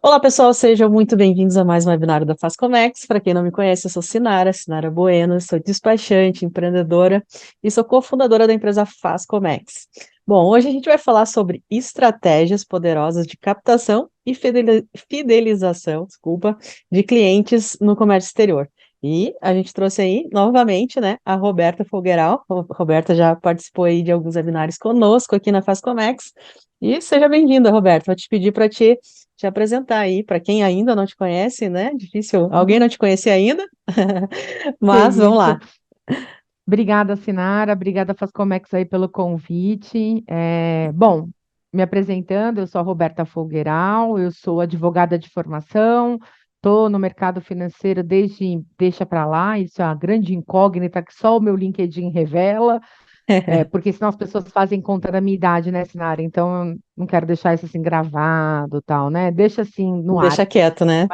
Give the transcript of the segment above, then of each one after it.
Olá, pessoal, sejam muito bem-vindos a mais um webinário da Fazcomex. Para quem não me conhece, eu sou Sinara Bueno, sou despachante, empreendedora e sou cofundadora da empresa Fazcomex. Bom, hoje a gente vai falar sobre estratégias poderosas de captação e fidelização, de clientes no comércio exterior. E a gente trouxe aí, novamente, né, a Roberta Folgueral. A Roberta já participou aí de alguns webinários conosco aqui na Fazcomex. E seja bem-vinda, Roberta. Vou te pedir para te apresentar aí, para quem ainda não te conhece, né? Difícil alguém não te conhecer ainda, Que mas vamos isso. lá. Obrigada, Sinara. Obrigada, Fazcomex, aí pelo convite. Bom, me apresentando, eu sou a Roberta Folgueiral, eu sou advogada de formação, estou no mercado financeiro desde deixa para lá, isso é uma grande incógnita que só o meu LinkedIn revela, porque senão as pessoas fazem conta da minha idade, né, Sinara? Então eu não quero deixar isso assim gravado, tal, né? Deixa assim no ar. Deixa quieto, né?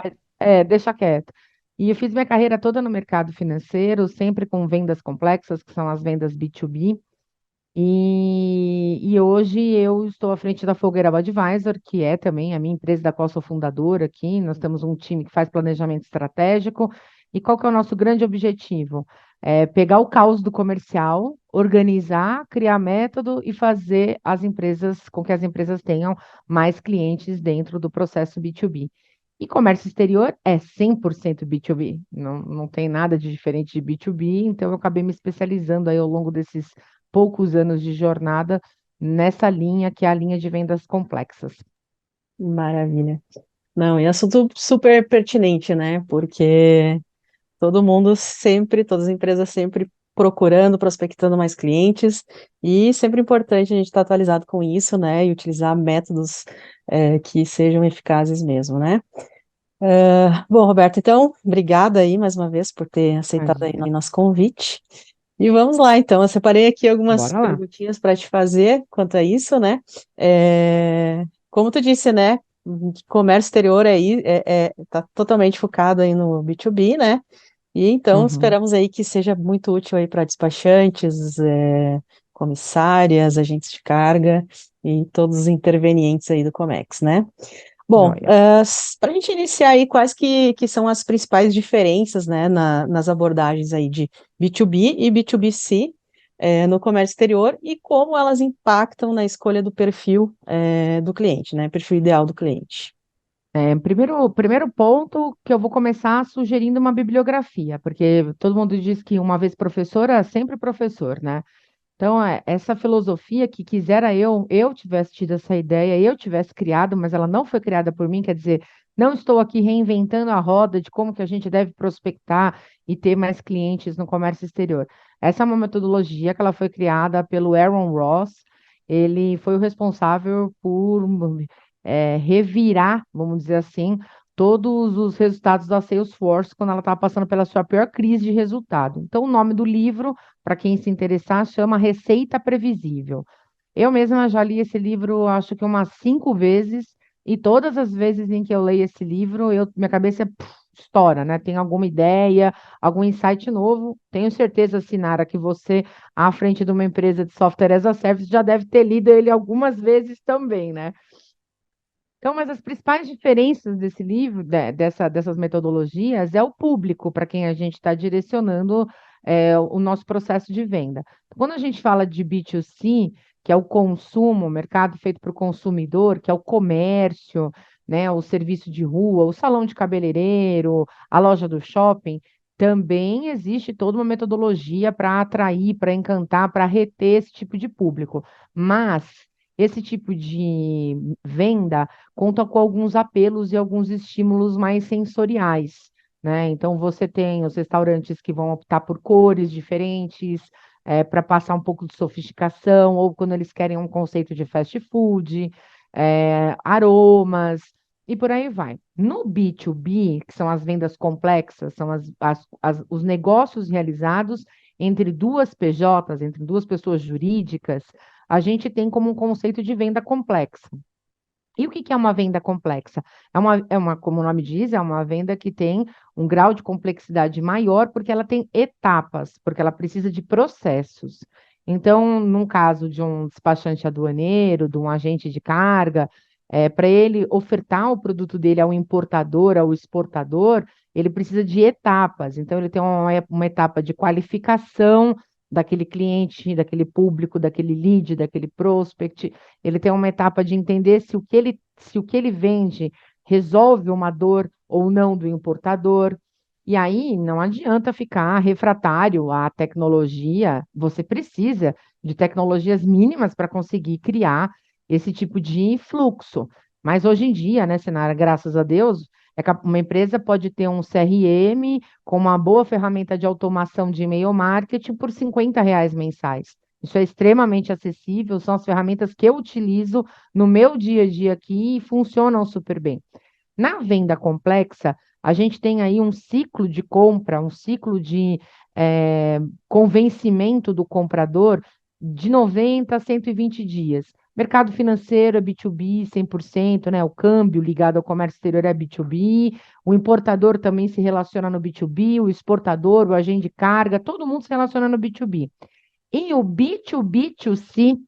Deixa quieto. E eu fiz minha carreira toda no mercado financeiro, sempre com vendas complexas, que são as vendas B2B. E hoje eu estou à frente da Folgueira Advisor, que é também a minha empresa da qual sou fundadora aqui. Nós temos um time que faz planejamento estratégico. E qual que é o nosso grande objetivo? É pegar o caos do comercial, organizar, criar método e fazer as empresas, com que as empresas tenham mais clientes dentro do processo B2B. E comércio exterior é 100% B2B, não tem nada de diferente de B2B, então eu acabei me especializando aí ao longo desses poucos anos de jornada nessa linha que é a linha de vendas complexas. Maravilha. Não, e assunto super pertinente, né? Porque todo mundo sempre, todas as empresas sempre procurando, prospectando mais clientes, e sempre importante a gente estar atualizado com isso, né? E utilizar métodos que sejam eficazes mesmo, né? Bom, Roberto, então, obrigada aí mais uma vez por ter aceitado aí Imagina. o nosso convite. E vamos lá, então. Eu separei aqui algumas Bora lá. perguntinhas para te fazer quanto a isso, né? Como tu disse, né? Comércio exterior aí tá totalmente focado aí no B2B, né? E então Uhum. esperamos aí que seja muito útil aí para despachantes, comissárias, agentes de carga e todos os intervenientes aí do Comex, né? Bom, Joia. para a gente iniciar aí, quais que são as principais diferenças, né, nas abordagens aí de B2B e B2B2C, no comércio exterior e como elas impactam na escolha do perfil, do cliente, né, perfil ideal do cliente. Primeiro ponto que eu vou começar sugerindo uma bibliografia, porque todo mundo diz que uma vez professora, sempre professor, né? Então, essa filosofia que quisera eu tivesse tido essa ideia, eu tivesse criado, mas ela não foi criada por mim, quer dizer, não estou aqui reinventando a roda de como que a gente deve prospectar e ter mais clientes no comércio exterior. Essa é uma metodologia que ela foi criada pelo Aaron Ross, ele foi o responsável por revirar, vamos dizer assim, todos os resultados da Salesforce quando ela estava passando pela sua pior crise de resultado. Então, o nome do livro para quem se interessar, chama Receita Previsível. Eu mesma já li esse livro, acho que umas 5 vezes, e todas as vezes em que eu leio esse livro, minha cabeça estoura, né? Tem alguma ideia, algum insight novo. Tenho certeza, Sinara, que você, à frente de uma empresa de software as a service, já deve ter lido ele algumas vezes também, né? Então, mas as principais diferenças desse livro, dessas metodologias, é o público para quem a gente está direcionando o nosso processo de venda. Quando a gente fala de B2C, que é o consumo, o mercado feito para o consumidor, que é o comércio, né, o serviço de rua, o salão de cabeleireiro, a loja do shopping, também existe toda uma metodologia para atrair, para encantar, para reter esse tipo de público. Mas esse tipo de venda conta com alguns apelos e alguns estímulos mais sensoriais, né? Então, você tem os restaurantes que vão optar por cores diferentes, para passar um pouco de sofisticação, ou quando eles querem um conceito de fast food, aromas, e por aí vai. No B2B, que são as vendas complexas, são os negócios realizados entre duas PJs, entre duas pessoas jurídicas, a gente tem como um conceito de venda complexa. E o que que é uma venda complexa? Como o nome diz, é uma venda que tem um grau de complexidade maior, porque ela tem etapas, porque ela precisa de processos. Então, num caso de um despachante aduaneiro, de um agente de carga, Para ele ofertar o produto dele ao importador, ao exportador, ele precisa de etapas. Então, ele tem uma etapa de qualificação daquele cliente, daquele público, daquele lead, daquele prospect. Ele tem uma etapa de entender se o que ele vende resolve uma dor ou não do importador. E aí não adianta ficar refratário à tecnologia, você precisa de tecnologias mínimas para conseguir criar esse tipo de fluxo. Mas hoje em dia, né, Sinara, graças a Deus, uma empresa pode ter um CRM com uma boa ferramenta de automação de e-mail marketing por R$ 50 mensais. Isso é extremamente acessível, são as ferramentas que eu utilizo no meu dia a dia aqui e funcionam super bem. Na venda complexa, a gente tem aí um ciclo de compra, um ciclo de convencimento do comprador de 90 a 120 dias. Mercado financeiro é B2B 100%, né? O câmbio ligado ao comércio exterior é B2B, o importador também se relaciona no B2B, o exportador, o agente de carga, todo mundo se relaciona no B2B. E o B2B2C,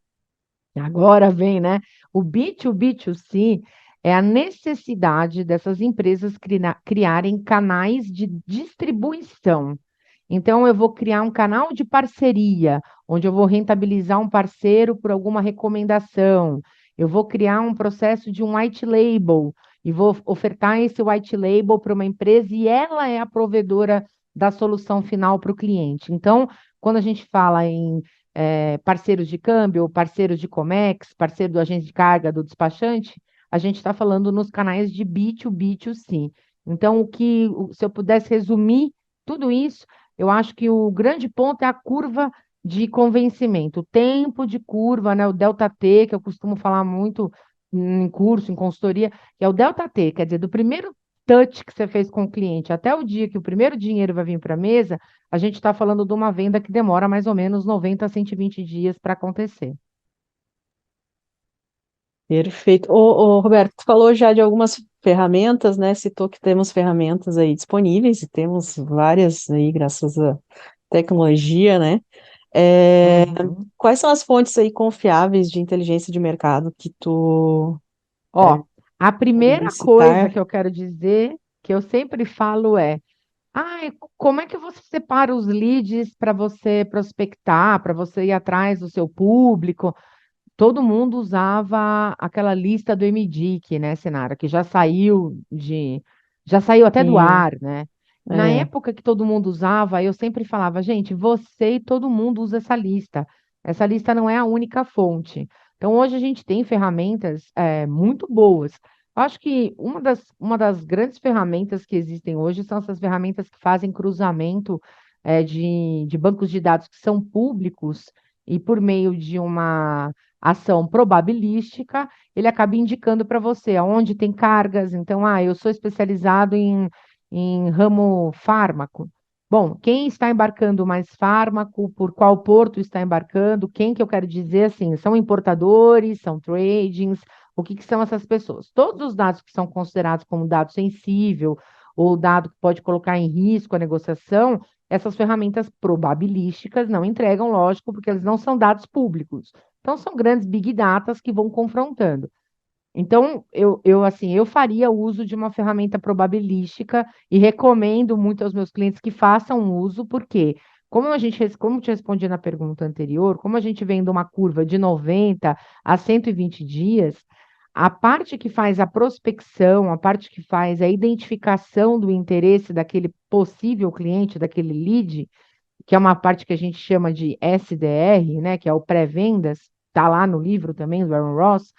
agora vem, né? O B2B2C é a necessidade dessas empresas criarem canais de distribuição. Então, eu vou criar um canal de parceria, onde eu vou rentabilizar um parceiro por alguma recomendação. Eu vou criar um processo de um white label e vou ofertar esse white label para uma empresa e ela é a provedora da solução final para o cliente. Então, quando a gente fala em parceiros de câmbio, parceiros de Comex, parceiro do agente de carga, do despachante, a gente está falando nos canais de B2B2C. Então, se eu pudesse resumir tudo isso, eu acho que o grande ponto é a curva de convencimento, o tempo de curva, né? O delta T, que eu costumo falar muito em curso, em consultoria, que é o delta T, quer dizer, do primeiro touch que você fez com o cliente até o dia que o primeiro dinheiro vai vir para a mesa, a gente está falando de uma venda que demora mais ou menos 90 a 120 dias para acontecer. Perfeito. Ô, Roberto, tu falou já de algumas ferramentas, né? Citou que temos ferramentas aí disponíveis e temos várias aí, graças à tecnologia, né? É, Uhum. quais são as fontes aí confiáveis de inteligência de mercado que tu Ó, a pode me primeira coisa citar? que eu quero dizer, que eu sempre falo é: ai, como é que você separa os leads para você prospectar, para você ir atrás do seu público? Todo mundo usava aquela lista do MDIC, né, Sinara, que já saiu até do Sim, ar, né? Na é. época que todo mundo usava, eu sempre falava, gente, você e todo mundo usa essa lista. Essa lista não é a única fonte. Então, hoje a gente tem ferramentas muito boas. Eu acho que uma das grandes ferramentas que existem hoje são essas ferramentas que fazem cruzamento de bancos de dados que são públicos e por meio de uma ação probabilística, ele acaba indicando para você aonde tem cargas. Então, eu sou especializado em ramo fármaco. Bom, quem está embarcando mais fármaco, por qual porto está embarcando, quem que eu quero dizer assim, são importadores, são tradings, o que são essas pessoas? Todos os dados que são considerados como dado sensível ou dado que pode colocar em risco a negociação, essas ferramentas probabilísticas não entregam, lógico, porque eles não são dados públicos. Então, são grandes big datas que vão confrontando. Então, assim, eu faria uso de uma ferramenta probabilística e recomendo muito aos meus clientes que façam uso, porque, como eu te respondi na pergunta anterior, como a gente vem de uma curva de 90 a 120 dias, a parte que faz a prospecção, a parte que faz a identificação do interesse daquele possível cliente, daquele lead, que é uma parte que a gente chama de SDR, né, que é o pré-vendas, está lá no livro também, do Aaron Ross,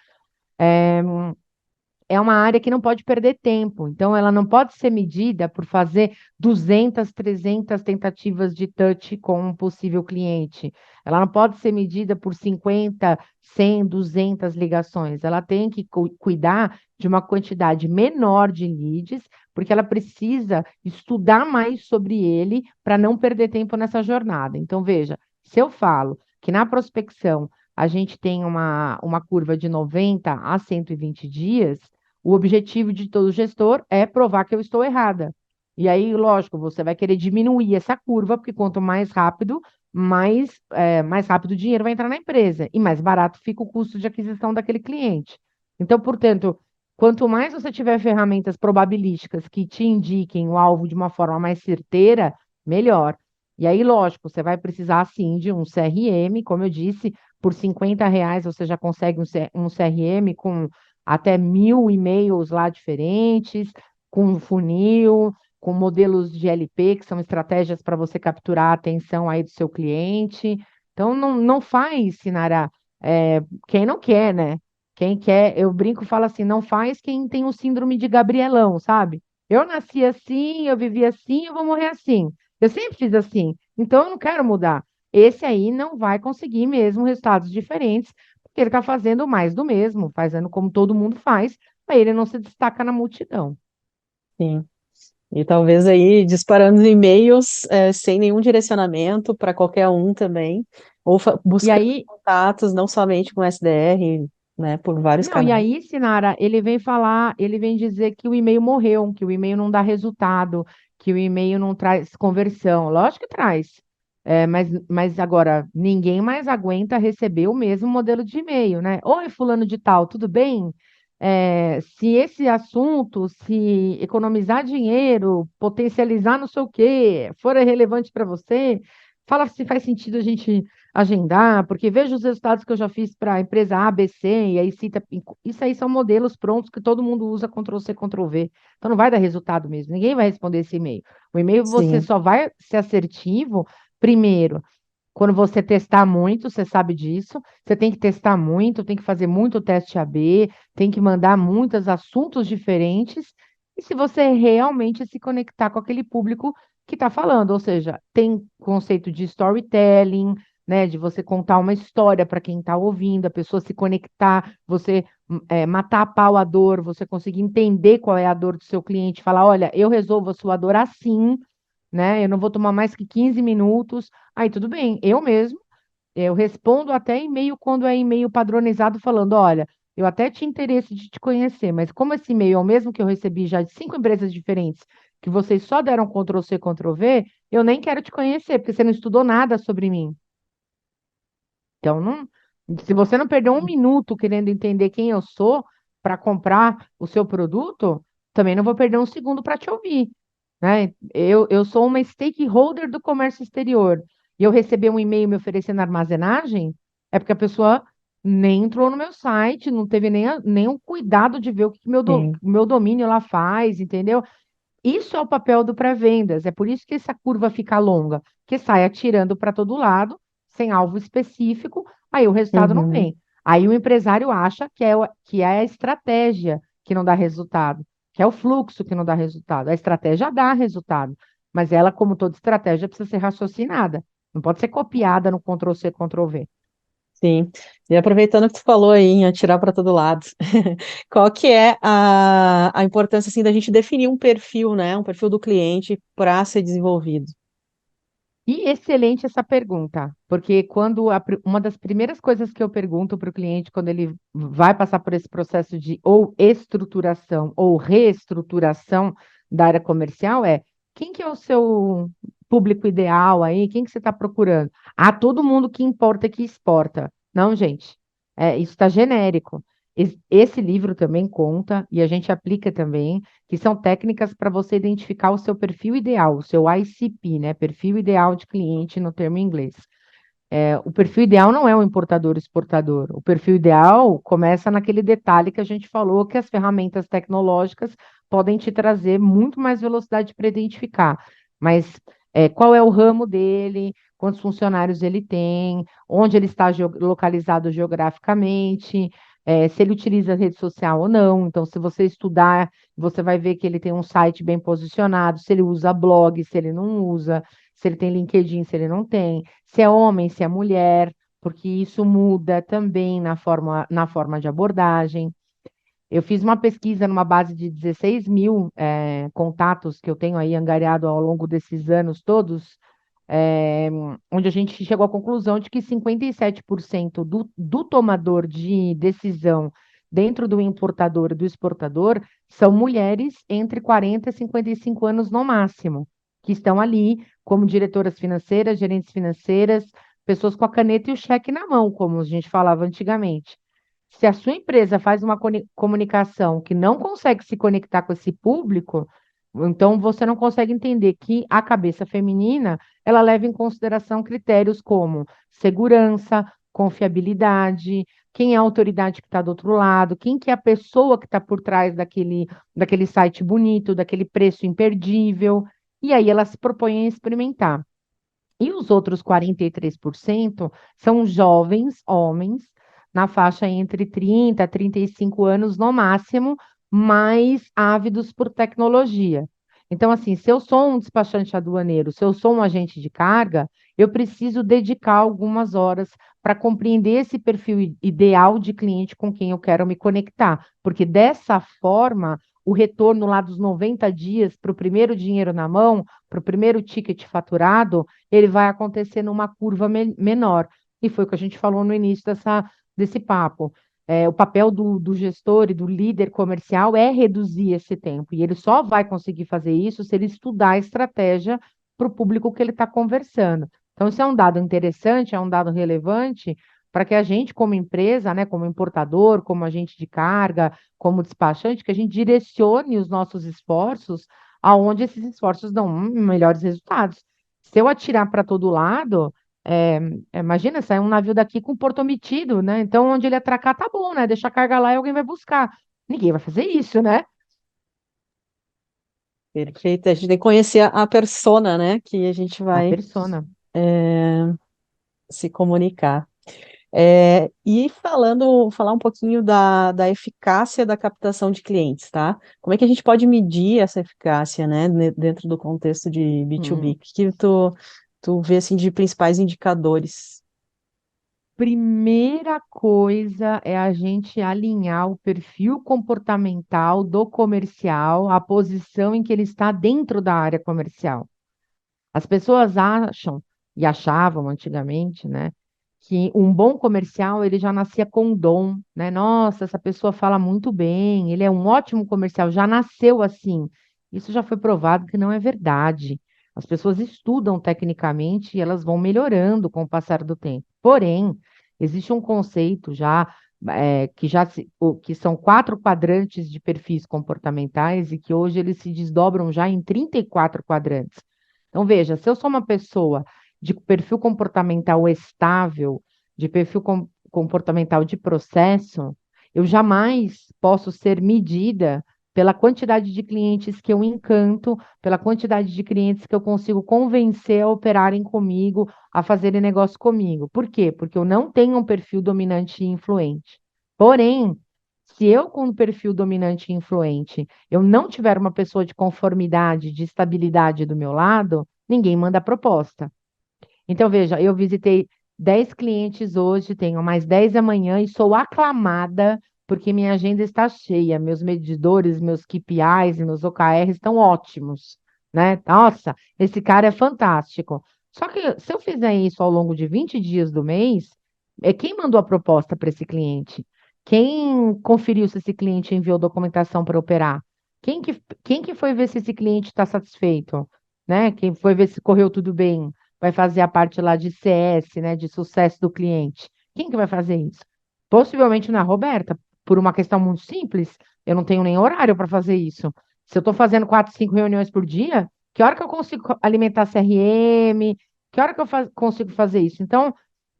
é uma área que não pode perder tempo. Então, ela não pode ser medida por fazer 200, 300 tentativas de touch com um possível cliente. Ela não pode ser medida por 50, 100, 200 ligações. Ela tem que cuidar de uma quantidade menor de leads, porque ela precisa estudar mais sobre ele para não perder tempo nessa jornada. Então, veja, se eu falo que na prospecção a gente tem uma curva de 90 a 120 dias, o objetivo de todo gestor é provar que eu estou errada. E aí, lógico, você vai querer diminuir essa curva, porque quanto mais rápido, mais rápido o dinheiro vai entrar na empresa e mais barato fica o custo de aquisição daquele cliente. Então, portanto, quanto mais você tiver ferramentas probabilísticas que te indiquem o alvo de uma forma mais certeira, melhor. E aí, lógico, você vai precisar sim de um CRM, como eu disse, por R$ 50 você já consegue um CRM com até 1.000 e-mails lá diferentes, com um funil, com modelos de LP, que são estratégias para você capturar a atenção aí do seu cliente. Então, não faz, Sinara, quem não quer, né? Quem quer, eu brinco e falo assim, não faz quem tem o síndrome de Gabrielão, sabe? Eu nasci assim, eu vivi assim, eu vou morrer assim. Eu sempre fiz assim, então eu não quero mudar. Esse aí não vai conseguir mesmo resultados diferentes, porque ele está fazendo mais do mesmo, fazendo como todo mundo faz, aí ele não se destaca na multidão. Sim. E talvez aí disparando e-mails sem nenhum direcionamento para qualquer um também, ou E buscando aí, contatos, não somente com SDR, né, por vários não, e canais. aí, Sinara, ele vem falar, ele vem dizer que o e-mail morreu, que o e-mail não dá resultado, que o e-mail não traz conversão. Lógico que traz. Mas agora, ninguém mais aguenta receber o mesmo modelo de e-mail, né? Oi, fulano de tal, tudo bem? Se esse assunto, se economizar dinheiro, potencializar não sei o quê, for relevante para você, fala se faz sentido a gente agendar, porque veja os resultados que eu já fiz para a empresa A, B, C, e aí cita. Isso aí são modelos prontos que todo mundo usa Ctrl+C, Ctrl+V. Então não vai dar resultado mesmo. Ninguém vai responder esse e-mail. O e-mail você Sim, só vai ser assertivo, primeiro, quando você testar muito, você sabe disso. Você tem que testar muito, tem que fazer muito teste AB, tem que mandar muitos assuntos diferentes. E se você realmente se conectar com aquele público que está falando, ou seja, tem conceito de storytelling, né, de você contar uma história para quem está ouvindo, a pessoa se conectar, você matar a pau a dor, você conseguir entender qual é a dor do seu cliente, falar, olha, eu resolvo a sua dor assim, né? Eu não vou tomar mais que 15 minutos. Aí tudo bem, eu mesmo, eu respondo até e-mail quando é e-mail padronizado falando, olha, eu até tinha interesse de te conhecer, mas como esse e-mail é o mesmo que eu recebi já de 5 empresas diferentes, que vocês só deram Ctrl+C, Ctrl+V, eu nem quero te conhecer, porque você não estudou nada sobre mim. Então, não, se você não perdeu um minuto querendo entender quem eu sou para comprar o seu produto, também não vou perder um segundo para te ouvir, né? Eu sou uma stakeholder do comércio exterior e eu receber um e-mail me oferecendo armazenagem, é porque a pessoa nem entrou no meu site, não teve nem o cuidado de ver o que sim, meu domínio lá faz, entendeu? Isso é o papel do pré-vendas. É por isso que essa curva fica longa, que sai atirando para todo lado, sem alvo específico, aí o resultado não uhum, vem. Aí o empresário acha que é a estratégia que não dá resultado, que é o fluxo que não dá resultado. A estratégia dá resultado, mas ela, como toda estratégia, precisa ser raciocinada. Não pode ser copiada no Ctrl+C, Ctrl+V. sim. E aproveitando que tu falou aí em atirar para todo lado, qual que é a importância assim da gente definir um perfil, né, um perfil do cliente para ser desenvolvido? E excelente essa pergunta, porque uma das primeiras coisas que eu pergunto para o cliente quando ele vai passar por esse processo de ou estruturação ou reestruturação da área comercial é quem que é o seu público ideal aí? Quem que você está procurando? Ah, todo mundo que importa que exporta. Não, gente, isso está genérico. Esse livro também conta, e a gente aplica também, que são técnicas para você identificar o seu perfil ideal, o seu ICP, né? Perfil ideal de cliente no termo em inglês. O perfil ideal não é o importador exportador. O perfil ideal começa naquele detalhe que a gente falou, que as ferramentas tecnológicas podem te trazer muito mais velocidade para identificar. Mas qual é o ramo dele, quantos funcionários ele tem, onde ele está localizado geograficamente, se ele utiliza rede social ou não. Então, se você estudar, você vai ver que ele tem um site bem posicionado, se ele usa blog, se ele não usa, se ele tem LinkedIn, se ele não tem, se é homem, se é mulher, porque isso muda também na forma de abordagem. Eu fiz uma pesquisa numa base de 16 mil contatos que eu tenho aí angariado ao longo desses anos todos, é, onde a gente chegou à conclusão de que 57% do tomador de decisão dentro do importador e do exportador são mulheres entre 40 e 55 anos no máximo, que estão ali como diretoras financeiras, gerentes financeiras, pessoas com a caneta e o cheque na mão, como a gente falava antigamente. Se a sua empresa faz uma comunicação que não consegue se conectar com esse público, então você não consegue entender que a cabeça feminina, ela leva em consideração critérios como segurança, confiabilidade, quem é a autoridade que está do outro lado, quem que é a pessoa que está por trás daquele site bonito, daquele preço imperdível, e aí ela se propõe a experimentar. E os outros 43% são jovens homens, na faixa entre 30 a 35 anos no máximo, mais ávidos por tecnologia. Então, assim, se eu sou um despachante aduaneiro, se eu sou um agente de carga, eu preciso dedicar algumas horas para compreender esse perfil ideal de cliente com quem eu quero me conectar, porque dessa forma, o retorno lá dos 90 dias para o primeiro dinheiro na mão, para o primeiro ticket faturado, ele vai acontecer numa curva menor. E foi o que a gente falou no início desse papo. O papel do gestor e do líder comercial é reduzir esse tempo. E ele só vai conseguir fazer isso se ele estudar a estratégia para o público que ele está conversando. Então, isso é um dado interessante, é um dado relevante para que a gente, como empresa, né, como importador, como agente de carga, como despachante, que a gente direcione os nossos esforços aonde esses esforços dão melhores resultados. Se eu atirar para todo lado, imagina, sai um navio daqui com porto omitido, né? Então, onde ele atracar, tá bom, né? Deixa a carga lá e alguém vai buscar. Ninguém vai fazer isso, né? Perfeito. A gente tem que conhecer a persona, né, que a gente A vai persona. se comunicar. E falar um pouquinho da eficácia da captação de clientes, tá? Como é que a gente pode medir essa eficácia, né, dentro do contexto de B2B? Hum. O que tu vê, assim, de principais indicadores? Primeira coisa é a gente alinhar o perfil comportamental do comercial, a posição em que ele está dentro da área comercial. As pessoas acham, e achavam antigamente, né, que um bom comercial ele já nascia com dom, né? Nossa, essa pessoa fala muito bem, ele é um ótimo comercial, já nasceu assim. Isso já foi provado que não é verdade. As pessoas estudam tecnicamente e elas vão melhorando com o passar do tempo. Porém, existe um conceito que são 4 quadrantes de perfis comportamentais e que hoje eles se desdobram já em 34 quadrantes. Então, veja, se eu sou uma pessoa de perfil comportamental estável, de perfil comportamental de processo, eu jamais posso ser medida pela quantidade de clientes que eu encanto, pela quantidade de clientes que eu consigo convencer a operarem comigo, a fazerem negócio comigo. Por quê? Porque eu não tenho um perfil dominante e influente. Porém, se eu, com um perfil dominante e influente, eu não tiver uma pessoa de conformidade, de estabilidade do meu lado, ninguém manda proposta. Então, veja, eu visitei 10 clientes hoje, tenho mais 10 amanhã e sou aclamada porque minha agenda está cheia, meus medidores, meus KPIs e meus OKRs estão ótimos, né? Nossa, esse cara é fantástico. Só que se eu fizer isso ao longo de 20 dias do mês, é quem mandou a proposta para esse cliente? Quem conferiu se esse cliente enviou documentação para operar? Quem que foi ver se esse cliente está satisfeito? Né? Quem foi ver se correu tudo bem? Vai fazer a parte lá de CS, né, de sucesso do cliente. Quem que vai fazer isso? Possivelmente não é a Roberta, por uma questão muito simples, eu não tenho nem horário para fazer isso. Se eu estou fazendo 4, 5 reuniões por dia, que hora que eu consigo alimentar CRM? Que hora que eu consigo fazer isso? Então,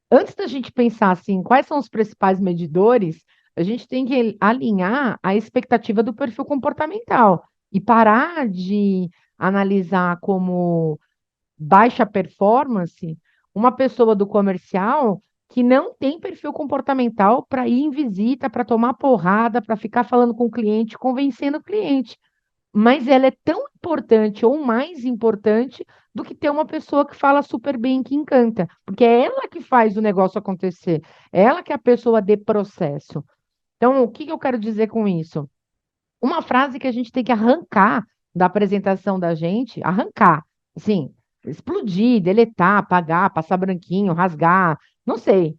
antes da gente pensar assim, quais são os principais medidores, a gente tem que alinhar a expectativa do perfil comportamental e parar de analisar como baixa performance, uma pessoa do comercial que não tem perfil comportamental para ir em visita, para tomar porrada, para ficar falando com o cliente, convencendo o cliente. Mas ela é tão importante ou mais importante do que ter uma pessoa que fala super bem, que encanta, porque é ela que faz o negócio acontecer, é ela que é a pessoa de processo. Então, o que que eu quero dizer com isso? Uma frase que a gente tem que arrancar da apresentação da gente, arrancar, assim, explodir, deletar, apagar, passar branquinho, rasgar, não sei.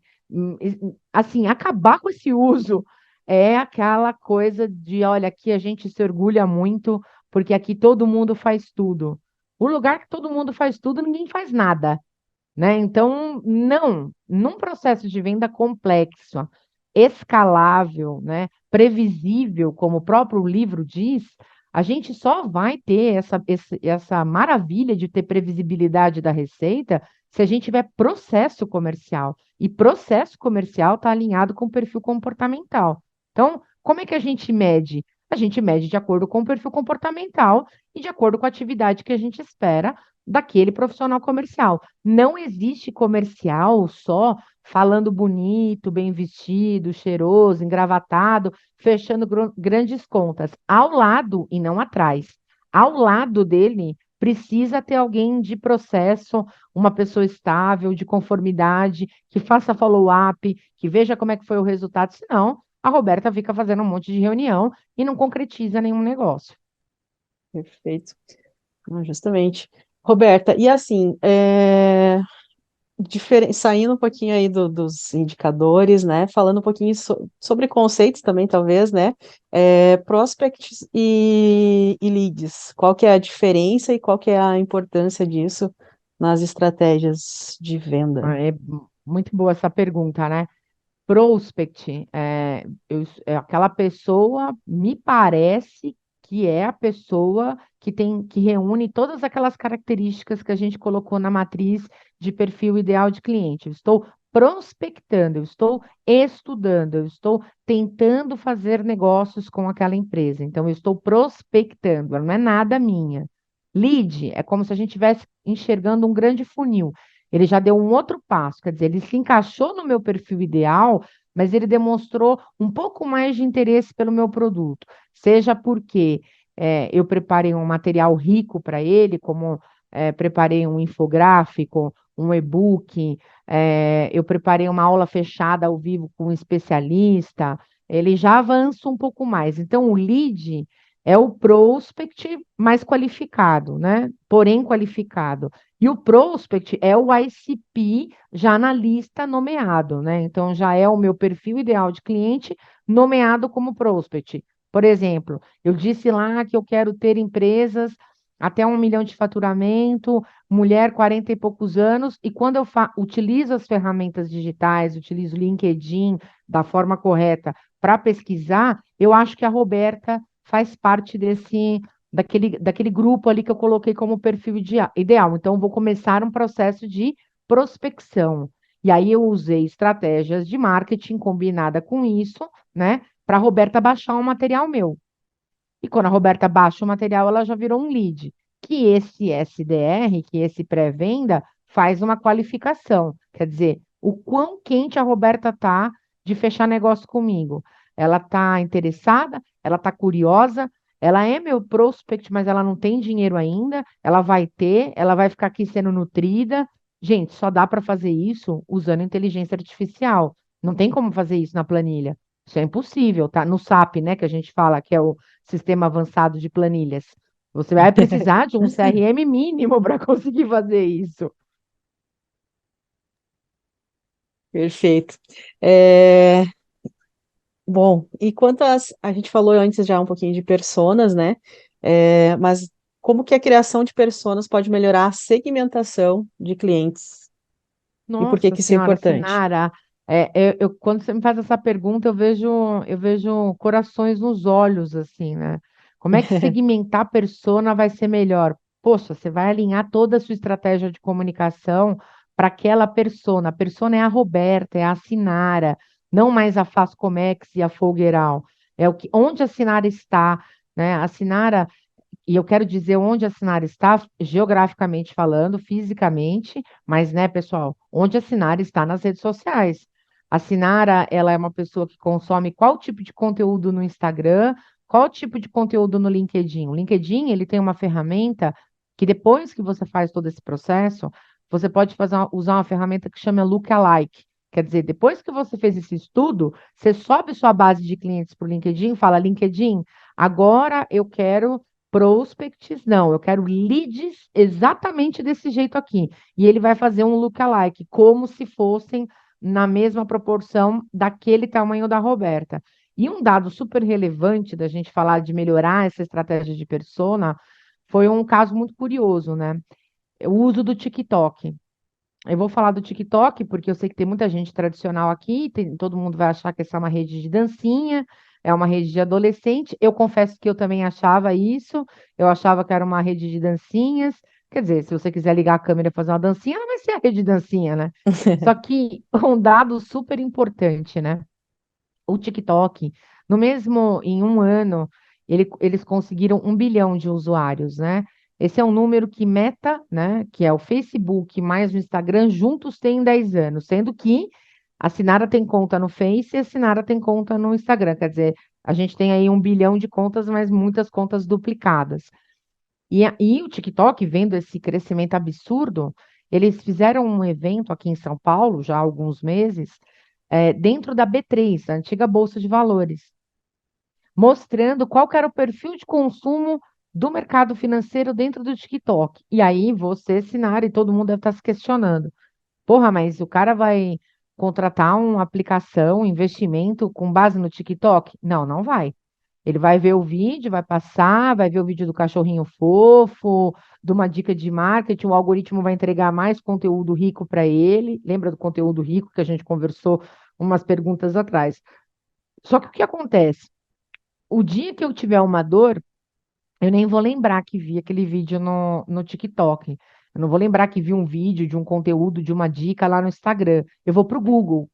Assim, acabar com esse uso é aquela coisa de, olha, aqui a gente se orgulha muito, porque aqui todo mundo faz tudo. O lugar que todo mundo faz tudo, ninguém faz nada, né? Então, não, num processo de venda complexo, escalável, né, previsível, como o próprio livro diz, a gente só vai ter essa maravilha de ter previsibilidade da receita se a gente tiver processo comercial. E processo comercial está alinhado com o perfil comportamental. Então, como é que a gente mede? A gente mede de acordo com o perfil comportamental e de acordo com a atividade que a gente espera daquele profissional comercial. Não existe comercial só falando bonito, bem vestido, cheiroso, engravatado, fechando grandes contas. Ao lado e não atrás. Ao lado dele precisa ter alguém de processo, uma pessoa estável, de conformidade, que faça follow-up, que veja como é que foi o resultado, senão a Roberta fica fazendo um monte de reunião e não concretiza nenhum negócio. Perfeito. Justamente. Roberta, e assim, saindo um pouquinho aí dos indicadores, né? Falando um pouquinho sobre conceitos também, talvez, né? Prospects e leads. Qual que é a diferença e qual que é a importância disso nas estratégias de venda? É muito boa essa pergunta, né? Prospect, aquela pessoa, me parece que é a pessoa que reúne todas aquelas características que a gente colocou na matriz de perfil ideal de cliente. Eu estou prospectando, eu estou estudando, eu estou tentando fazer negócios com aquela empresa. Então, eu estou prospectando, ela não é nada minha. Lead é como se a gente estivesse enxergando um grande funil. Ele já deu um outro passo, quer dizer, ele se encaixou no meu perfil ideal, mas ele demonstrou um pouco mais de interesse pelo meu produto, seja porque eu preparei um material rico para ele, como preparei um infográfico, um e-book, eu preparei uma aula fechada ao vivo com um especialista, ele já avança um pouco mais. Então, o lead é o prospect mais qualificado, né? Porém qualificado. E o prospect é o ICP já na lista nomeado, né? Então já é o meu perfil ideal de cliente nomeado como prospect. Por exemplo, eu disse lá que eu quero ter empresas até 1 milhão de faturamento, mulher 40 e poucos anos, e quando eu utilizo as ferramentas digitais, utilizo o LinkedIn da forma correta para pesquisar, eu acho que a Roberta faz parte daquele grupo ali que eu coloquei como perfil ideal. Então, eu vou começar um processo de prospecção. E aí eu usei estratégias de marketing combinada com isso, né, para a Roberta baixar um material meu. E quando a Roberta baixa o material, ela já virou um lead. Que esse SDR, que esse pré-venda, faz uma qualificação. Quer dizer, o quão quente a Roberta tá de fechar negócio comigo. Ela tá interessada, ela tá curiosa, ela é meu prospect, mas ela não tem dinheiro ainda, ela vai ter, ela vai ficar aqui sendo nutrida. Gente, só dá para fazer isso usando inteligência artificial. Não tem como fazer isso na planilha. Isso é impossível, tá? No SAP, né, que a gente fala que é o sistema avançado de planilhas. Você vai precisar de um CRM mínimo para conseguir fazer isso. Perfeito. Bom, e a gente falou antes já um pouquinho de personas, né? Mas como que a criação de personas pode melhorar a segmentação de clientes? E por que Nossa que isso é Senhora, importante? Sinara, quando você me faz essa pergunta, eu vejo corações nos olhos, assim, né? Como é que segmentar a persona vai ser melhor? Poxa, você vai alinhar toda a sua estratégia de comunicação para aquela persona. A persona é a Roberta, é a Sinara, não mais a Fascomex e a Folgueiral. É onde a Sinara está, né? A Sinara e eu quero dizer onde a Sinara está, geograficamente falando, fisicamente, mas, né, pessoal, onde a Sinara está nas redes sociais. A Sinara, ela é uma pessoa que consome qual tipo de conteúdo no Instagram, qual tipo de conteúdo no LinkedIn. O LinkedIn, ele tem uma ferramenta que depois que você faz todo esse processo, você pode usar uma ferramenta que chama Lookalike. Quer dizer, depois que você fez esse estudo, você sobe sua base de clientes para o LinkedIn e fala, LinkedIn, agora eu quero prospects, não, eu quero leads exatamente desse jeito aqui. E ele vai fazer um lookalike, como se fossem na mesma proporção daquele tamanho da Roberta. E um dado super relevante da gente falar de melhorar essa estratégia de persona foi um caso muito curioso, né? O uso do TikTok. Eu vou falar do TikTok, porque eu sei que tem muita gente tradicional aqui, todo mundo vai achar que essa é uma rede de dancinha, é uma rede de adolescente. Eu confesso que eu também achava isso, eu achava que era uma rede de dancinhas. Quer dizer, se você quiser ligar a câmera e fazer uma dancinha, ela vai ser a rede de dancinha, né? Só que um dado super importante, né? O TikTok, em um ano, eles conseguiram 1 bilhão de usuários, né? Esse é um número que Meta, né, que é o Facebook mais o Instagram, juntos têm em 10 anos, sendo que a Sinara tem conta no Face e a Sinara tem conta no Instagram. Quer dizer, a gente tem aí 1 bilhão de contas, mas muitas contas duplicadas. E o TikTok, vendo esse crescimento absurdo, eles fizeram um evento aqui em São Paulo, já há alguns meses, dentro da B3, a antiga Bolsa de Valores, mostrando qual que era o perfil de consumo do mercado financeiro dentro do TikTok. E aí você, Sinara, e todo mundo deve estar se questionando. Porra, mas o cara vai contratar uma aplicação, um investimento com base no TikTok? Não, não vai. Ele vai ver o vídeo, vai passar, vai ver o vídeo do cachorrinho fofo, de uma dica de marketing, o algoritmo vai entregar mais conteúdo rico para ele. Lembra do conteúdo rico que a gente conversou umas perguntas atrás? Só que o que acontece? O dia que eu tiver uma dor, eu nem vou lembrar que vi aquele vídeo no TikTok. Eu não vou lembrar que vi um vídeo de um conteúdo, de uma dica lá no Instagram. Eu vou para o Google.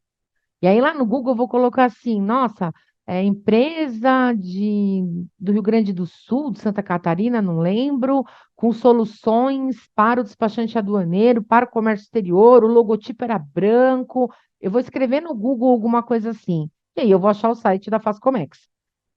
E aí lá no Google eu vou colocar assim, nossa, empresa do Rio Grande do Sul, de Santa Catarina, não lembro, com soluções para o despachante aduaneiro, para o comércio exterior, o logotipo era branco. Eu vou escrever no Google alguma coisa assim. E aí eu vou achar o site da Fascomex.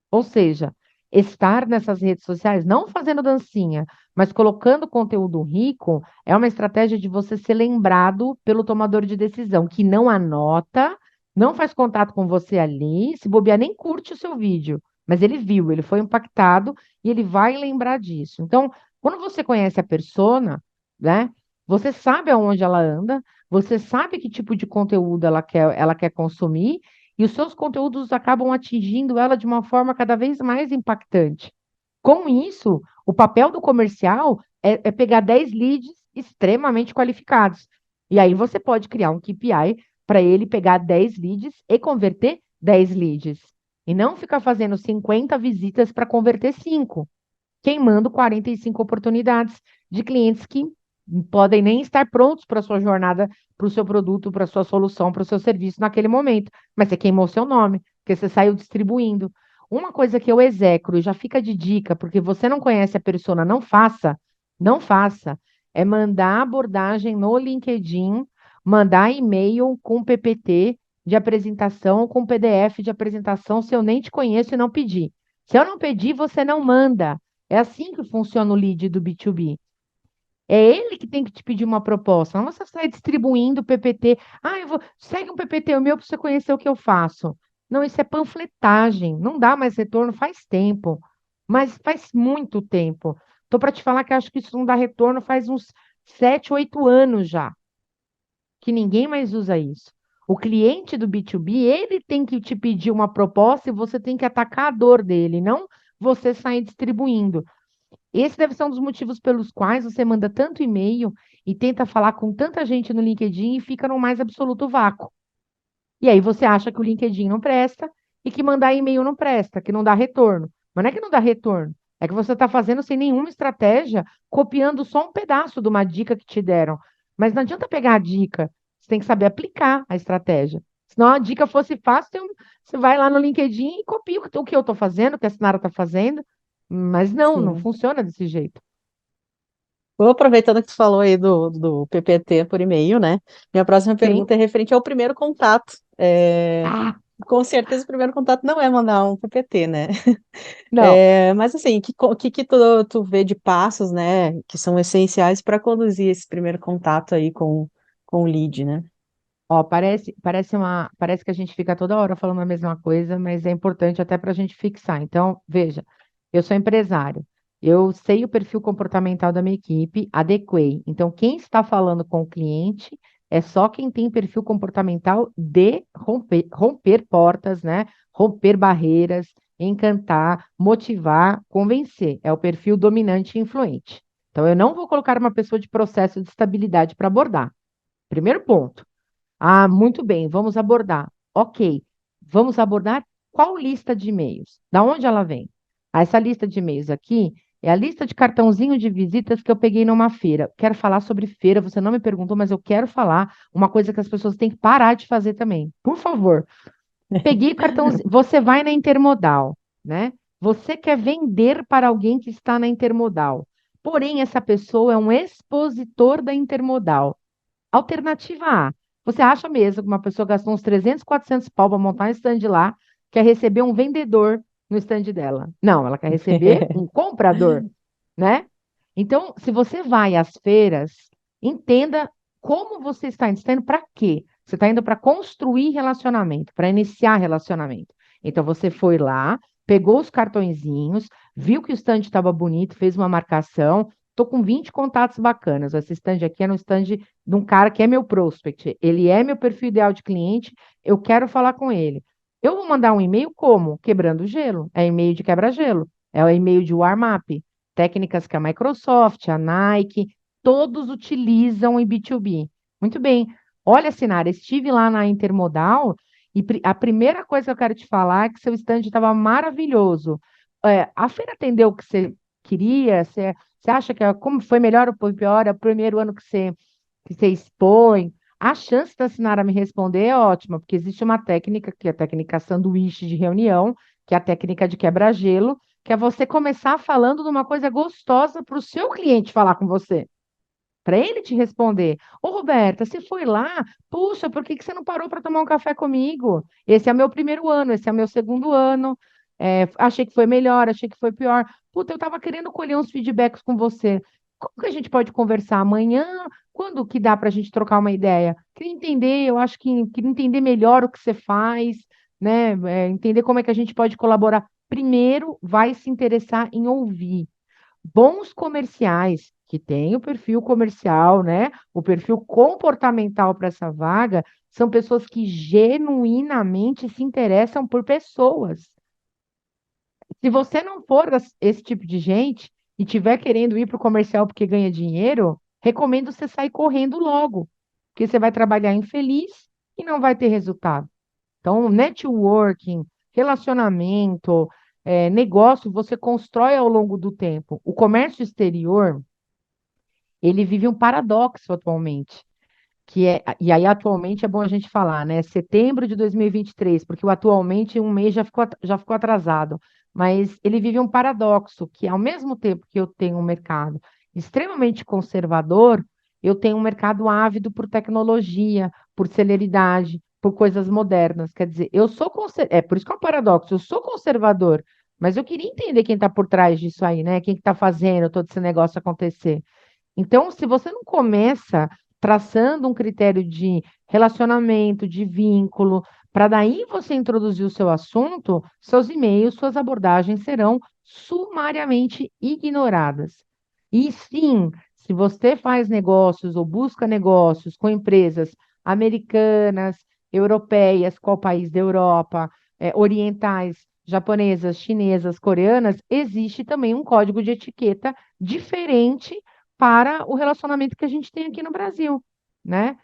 Ou seja, estar nessas redes sociais, não fazendo dancinha, mas colocando conteúdo rico, é uma estratégia de você ser lembrado pelo tomador de decisão, que não anota, não faz contato com você ali, se bobear, nem curte o seu vídeo, mas ele viu, ele foi impactado e ele vai lembrar disso. Então, quando você conhece a persona, né, você sabe aonde ela anda, você sabe que tipo de conteúdo ela quer consumir e os seus conteúdos acabam atingindo ela de uma forma cada vez mais impactante. Com isso, o papel do comercial é pegar 10 leads extremamente qualificados. E aí você pode criar um KPI para ele pegar 10 leads e converter 10 leads. E não ficar fazendo 50 visitas para converter 5, queimando 45 oportunidades de clientes que podem nem estar prontos para a sua jornada, para o seu produto, para a sua solução, para o seu serviço naquele momento. Mas você queimou seu nome, porque você saiu distribuindo. Uma coisa que eu execro, e já fica de dica, porque você não conhece a persona, não faça, não faça, é mandar abordagem no LinkedIn, mandar e-mail com PPT de apresentação, com PDF de apresentação, se eu nem te conheço e não pedir. Se eu não pedir, você não manda. É assim que funciona o lead do B2B. É ele que tem que te pedir uma proposta. Não você sai distribuindo PPT. Ah, segue um PPT meu para você conhecer o que eu faço. Não, isso é panfletagem. Não dá mais retorno faz tempo. Mas faz muito tempo. Estou para te falar que acho que isso não dá retorno faz uns 7, 8 anos já, que ninguém mais usa isso. O cliente do B2B, ele tem que te pedir uma proposta e você tem que atacar a dor dele, não você sair distribuindo. Esse deve ser um dos motivos pelos quais você manda tanto e-mail e tenta falar com tanta gente no LinkedIn e fica no mais absoluto vácuo. E aí você acha que o LinkedIn não presta e que mandar e-mail não presta, que não dá retorno. Mas não é que não dá retorno, é que você está fazendo sem nenhuma estratégia, copiando só um pedaço de uma dica que te deram. Mas não adianta pegar a dica, você tem que saber aplicar a estratégia. Senão a dica fosse fácil, você vai lá no LinkedIn e copia o que eu estou fazendo, o que a Sinara está fazendo. Mas não, não Sim. funciona desse jeito. Vou aproveitando que tu falou aí do PPT por e-mail, né? Minha próxima Sim. pergunta é referente ao primeiro contato. Ah, Com certeza o primeiro contato não é mandar um PPT, né? não. Mas assim, que tu vê de passos, né, que são essenciais para conduzir esse primeiro contato aí com o lead, né? Ó, parece que a gente fica toda hora falando a mesma coisa, mas é importante até para a gente fixar. Então, veja, eu sou empresário, eu sei o perfil comportamental da minha equipe, adequei. Então, quem está falando com o cliente é só quem tem perfil comportamental de romper portas, né? Romper barreiras, encantar, motivar, convencer. É o perfil dominante e influente. Então, eu não vou colocar uma pessoa de processo de estabilidade para abordar. Primeiro ponto. Ah, muito bem, vamos abordar. Ok, vamos abordar qual lista de e-mails? Da onde ela vem? Ah, essa lista de e-mails aqui é a lista de cartãozinho de visitas que eu peguei numa feira. Quero falar sobre feira, você não me perguntou, mas eu quero falar uma coisa que as pessoas têm que parar de fazer também. Por favor, peguei o cartãozinho. Você vai na Intermodal, né? Você quer vender para alguém que está na Intermodal. Porém, essa pessoa é um expositor da Intermodal. Alternativa A. Você acha mesmo que uma pessoa gastou uns 300, 400 pau para montar um stand lá, quer receber um vendedor no stand dela? Não, ela quer receber um comprador, né? Então, se você vai às feiras, entenda como você está indo. Você está indo para quê? Você está indo para construir relacionamento, para iniciar relacionamento. Então, você foi lá, pegou os cartõezinhos, viu que o stand estava bonito, fez uma marcação. Tô com 20 contatos bacanas. Esse stand aqui é no stand de um cara que é meu prospect. Ele é meu perfil ideal de cliente. Eu quero falar com ele. Eu vou mandar um e-mail como? Quebrando gelo. É e-mail de quebra-gelo. É o e-mail de warm-up. Técnicas que a Microsoft, a Nike, todos utilizam em B2B. Muito bem. Olha, Sinara, estive lá na Intermodal e a primeira coisa que eu quero te falar é que seu stand estava maravilhoso. A feira atendeu o que você queria? Você acha que como foi melhor ou foi pior? É o primeiro ano que você expõe? A chance da Sinara me responder é ótima, porque existe uma técnica, que é a técnica sanduíche de reunião, que é a técnica de quebra-gelo, que é você começar falando de uma coisa gostosa para o seu cliente falar com você. Para ele te responder, ô Roberta, você foi lá? Puxa, por que que você não parou para tomar um café comigo? Esse é o meu primeiro ano, esse é o meu segundo ano. Achei que foi melhor, achei que foi pior. Puta, eu estava querendo colher uns feedbacks com você. Como que a gente pode conversar amanhã? Quando que dá para a gente trocar uma ideia? Queria entender, eu acho que queria entender melhor o que você faz, né? Entender como é que a gente pode colaborar. Primeiro, vai se interessar em ouvir bons comerciais, que têm o perfil comercial, né? O perfil comportamental para essa vaga, são pessoas que genuinamente se interessam por pessoas. Se você não for esse tipo de gente e tiver querendo ir para o comercial porque ganha dinheiro, recomendo você sair correndo logo, porque você vai trabalhar infeliz e não vai ter resultado. Então, networking, relacionamento, negócio, você constrói ao longo do tempo. O comércio exterior, ele vive um paradoxo atualmente, e aí atualmente é bom a gente falar, né? Setembro de 2023, porque o atualmente um mês já ficou atrasado, mas ele vive um paradoxo, que ao mesmo tempo que eu tenho um mercado extremamente conservador, eu tenho um mercado ávido por tecnologia, por celeridade, por coisas modernas. Quer dizer, é por isso que é um paradoxo, eu sou conservador, mas eu queria entender quem está por trás disso aí, né? Quem que está fazendo todo esse negócio acontecer. Então, se você não começa traçando um critério de relacionamento, de vínculo, para daí você introduzir o seu assunto, seus e-mails, suas abordagens serão sumariamente ignoradas. E sim, se você faz negócios ou busca negócios com empresas americanas, europeias, qual país da Europa, orientais, japonesas, chinesas, coreanas, existe também um código de etiqueta diferente para o relacionamento que a gente tem aqui no Brasil, né?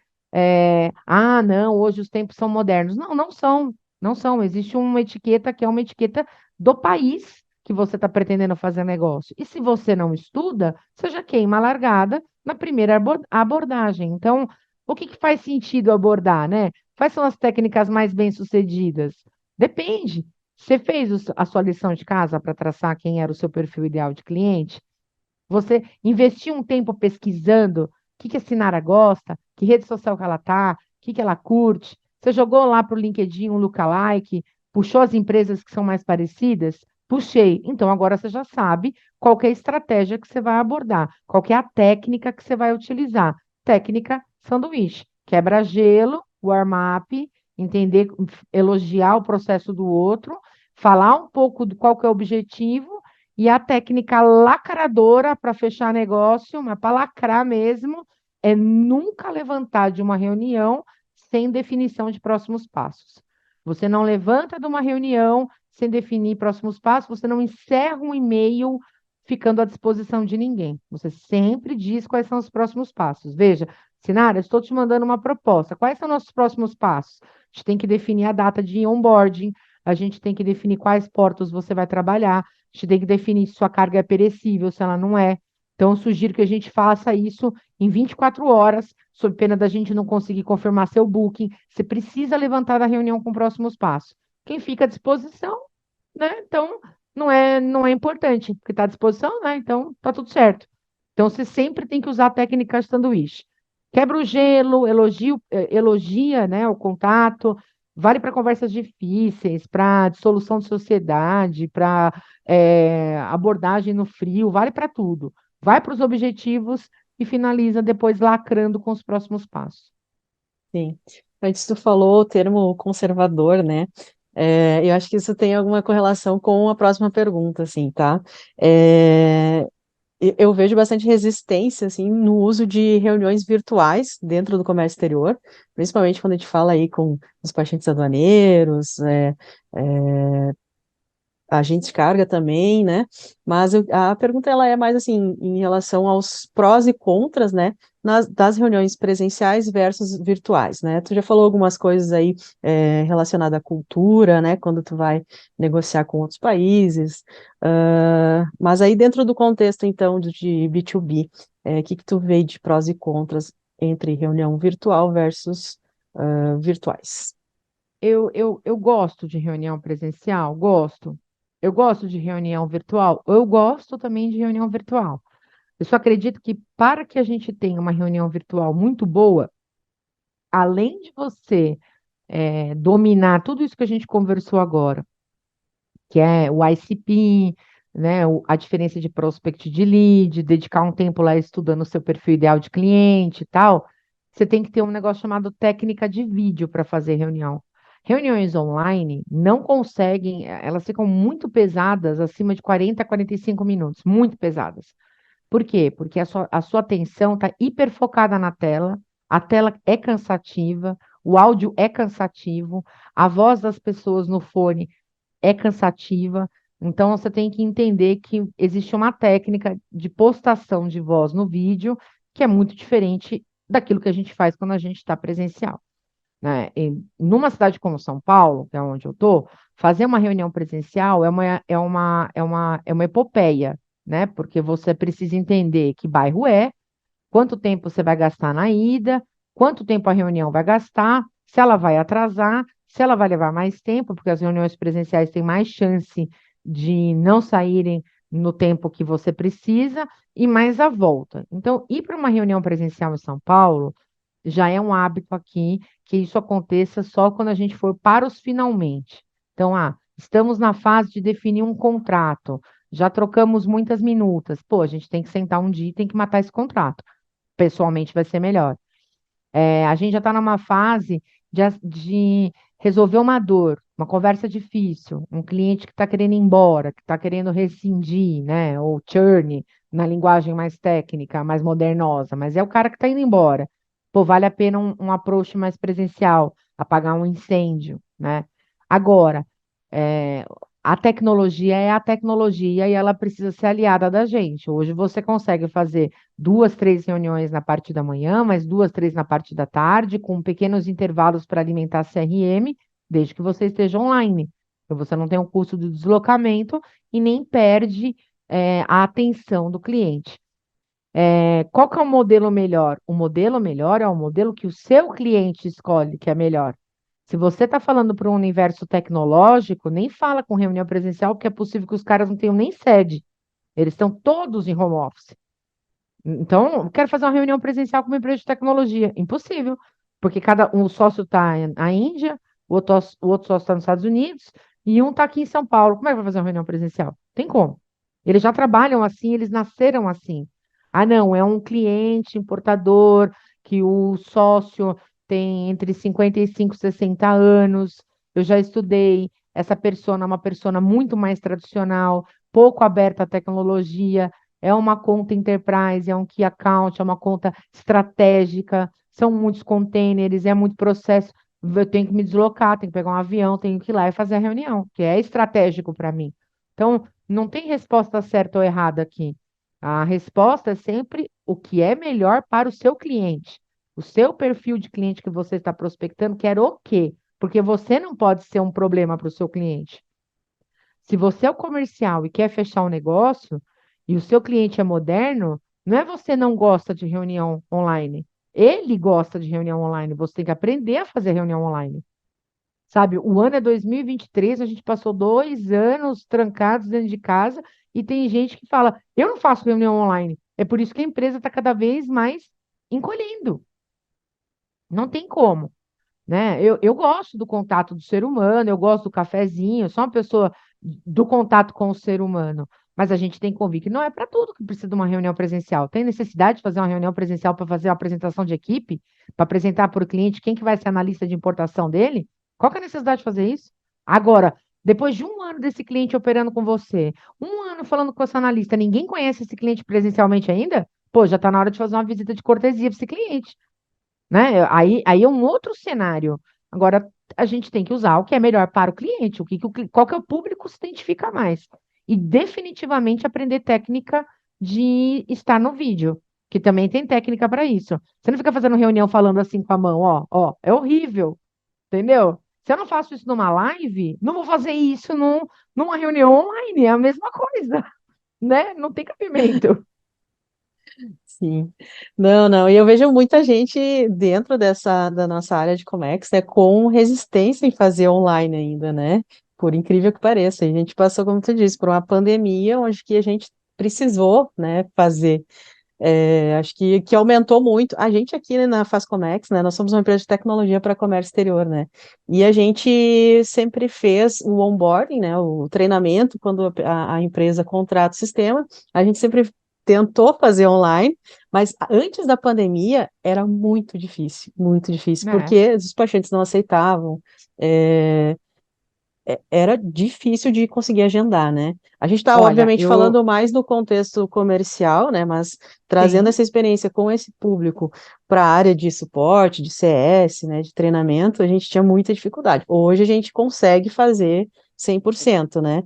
Não, hoje os tempos são modernos. Não, não são, não são. Existe uma etiqueta que é uma etiqueta do país que você está pretendendo fazer negócio. E se você não estuda, você já queima a largada na primeira abordagem. Então, o que que faz sentido abordar, né? Quais são as técnicas mais bem-sucedidas? Depende. Você fez a sua lição de casa para traçar quem era o seu perfil ideal de cliente? Você investiu um tempo pesquisando o que que a Sinara gosta, que rede social que ela tá, o que que ela curte. Você jogou lá para o LinkedIn um lookalike, puxou as empresas que são mais parecidas? Puxei. Então agora você já sabe qual que é a estratégia que você vai abordar, qual que é a técnica que você vai utilizar. Técnica sanduíche. Quebra-gelo, warm-up, entender, elogiar o processo do outro, falar um pouco do qual que é o objetivo e a técnica lacradora para fechar negócio, mas para lacrar mesmo, é nunca levantar de uma reunião sem definição de próximos passos. Você não levanta de uma reunião sem definir próximos passos, você não encerra um e-mail ficando à disposição de ninguém. Você sempre diz quais são os próximos passos. Veja, Sinara, estou te mandando uma proposta. Quais são nossos próximos passos? A gente tem que definir a data de onboarding, a gente tem que definir quais portos você vai trabalhar, a gente tem que definir se sua carga é perecível, se ela não é. Então, eu sugiro que a gente faça isso em 24 horas, sob pena da gente não conseguir confirmar seu booking. Você precisa levantar a reunião com próximos passos. Quem fica à disposição, né? Então, não é importante, porque está à disposição, né? Então, tá tudo certo. Então, você sempre tem que usar a técnica de sanduíche. Quebra o gelo, elogia, né, o contato, vale para conversas difíceis, para dissolução de sociedade, para abordagem no frio, vale para tudo. Vai para os objetivos e finaliza depois lacrando com os próximos passos. Sim. Antes tu falou o termo conservador, né? Eu acho que isso tem alguma correlação com a próxima pergunta, assim, tá? É, eu vejo bastante resistência, assim, no uso de reuniões virtuais dentro do comércio exterior, principalmente quando a gente fala aí com os pacientes aduaneiros, agentes de carga também, né? Mas a pergunta ela é mais assim em relação aos prós e contras, né? Das reuniões presenciais versus virtuais, né? Tu já falou algumas coisas aí relacionadas à cultura, né? Quando tu vai negociar com outros países, mas aí dentro do contexto então de B2B, o que que tu vê de prós e contras entre reunião virtual versus virtuais? Eu gosto de reunião presencial, gosto. Eu gosto de reunião virtual, eu gosto também de reunião virtual. Eu só acredito que para que a gente tenha uma reunião virtual muito boa, além de você dominar tudo isso que a gente conversou agora, que é o ICP, né, a diferença de prospect de lead, dedicar um tempo lá estudando o seu perfil ideal de cliente e tal, você tem que ter um negócio chamado técnica de vídeo para fazer reunião. Reuniões online não conseguem, elas ficam muito pesadas, acima de 40 a 45 minutos, muito pesadas. Por quê? Porque a sua atenção está hiperfocada na tela, a tela é cansativa, o áudio é cansativo, a voz das pessoas no fone é cansativa. Então, você tem que entender que existe uma técnica de postação de voz no vídeo que é muito diferente daquilo que a gente faz quando a gente está presencial, né? E numa cidade como São Paulo, que é onde eu estou, fazer uma reunião presencial é uma epopeia, né? Porque você precisa entender que bairro é, quanto tempo você vai gastar na ida, quanto tempo a reunião vai gastar, se ela vai atrasar, se ela vai levar mais tempo, porque as reuniões presenciais têm mais chance de não saírem no tempo que você precisa e mais a volta. Então, ir para uma reunião presencial em São Paulo já é um hábito aqui que isso aconteça só quando a gente for para os finalmente. Então, estamos na fase de definir um contrato. Já trocamos muitas minutas. Pô, a gente tem que sentar um dia e tem que matar esse contrato. Pessoalmente vai ser melhor. A gente já está numa fase de resolver uma dor, uma conversa difícil, um cliente que está querendo ir embora, que está querendo rescindir, né? Ou churn, na linguagem mais técnica, mais modernosa, mas é o cara que está indo embora. Pô, vale a pena um approach mais presencial, apagar um incêndio, né? Agora, é, a tecnologia é a tecnologia e ela precisa ser aliada da gente. Hoje você consegue fazer duas, três reuniões na parte da manhã, mais duas, três na parte da tarde, com pequenos intervalos para alimentar CRM, desde que você esteja online. Então, você não tem o custo do deslocamento e nem perde, a atenção do cliente. Qual que é o modelo melhor? O modelo melhor é o modelo que o seu cliente escolhe, que é melhor. Se você está falando para um universo tecnológico, nem fala com reunião presencial, porque é possível que os caras não tenham nem sede. Eles estão todos em home office. Então, eu quero fazer uma reunião presencial com uma empresa de tecnologia. Impossível, porque cada um sócio está na Índia, o outro sócio está nos Estados Unidos e um está aqui em São Paulo. Como é que vai fazer uma reunião presencial? Tem como. Eles já trabalham assim, eles nasceram assim. Ah, não, é um cliente importador que o sócio tem entre 55 e 60 anos. Eu já estudei. Essa persona é uma persona muito mais tradicional, pouco aberta à tecnologia, é uma conta enterprise, é um key account, é uma conta estratégica, são muitos containers, é muito processo. Eu tenho que me deslocar, tenho que pegar um avião, tenho que ir lá e fazer a reunião, que é estratégico para mim. Então, não tem resposta certa ou errada aqui. A resposta é sempre o que é melhor para o seu cliente. O seu perfil de cliente que você está prospectando quer o quê? Porque você não pode ser um problema para o seu cliente. Se você é o comercial e quer fechar um negócio e o seu cliente é moderno, não é você não gosta de reunião online. Ele gosta de reunião online. Você tem que aprender a fazer reunião online. Sabe, o ano é 2023, a gente passou 2 anos trancados dentro de casa e tem gente que fala, eu não faço reunião online. É por isso que a empresa está cada vez mais encolhendo. Não tem como, né? Eu gosto do contato do ser humano, eu gosto do cafezinho, eu sou uma pessoa do contato com o ser humano, mas a gente tem que convir que não é para tudo que precisa de uma reunião presencial. Tem necessidade de fazer uma reunião presencial para fazer uma apresentação de equipe, para apresentar para o cliente quem que vai ser analista de importação dele? Qual que é a necessidade de fazer isso? Agora, depois de 1 ano desse cliente operando com você, 1 ano falando com esse analista, ninguém conhece esse cliente presencialmente ainda? Pô, já está na hora de fazer uma visita de cortesia para esse cliente, né? Aí é um outro cenário. Agora, a gente tem que usar o que é melhor para o cliente, qual que é o público se identifica mais. E definitivamente aprender técnica de estar no vídeo, que também tem técnica para isso. Você não fica fazendo reunião falando assim com a mão, ó, é horrível, entendeu? Se eu não faço isso numa live, não vou fazer isso numa reunião online, é a mesma coisa, né? Não tem cabimento. Sim. Não, não. E eu vejo muita gente dentro da nossa área de Comex, né, com resistência em fazer online ainda, né? Por incrível que pareça. A gente passou, como tu disse, por uma pandemia onde que a gente precisou, né, fazer. Acho que aumentou muito. A gente aqui, né, na Fazcomex, né, nós somos uma empresa de tecnologia para comércio exterior, né? E a gente sempre fez o onboarding, né, o treinamento quando a empresa contrata o sistema. A gente sempre tentou fazer online, mas antes da pandemia era muito difícil, Né? porque os despachantes não aceitavam. é, Era difícil de conseguir agendar, né? A gente está, Olha, obviamente, falando mais no contexto comercial, né? Mas trazendo sim, essa experiência com esse público para a área de suporte, de CS, né? De treinamento, a gente tinha muita dificuldade. Hoje a gente consegue fazer 100%, né?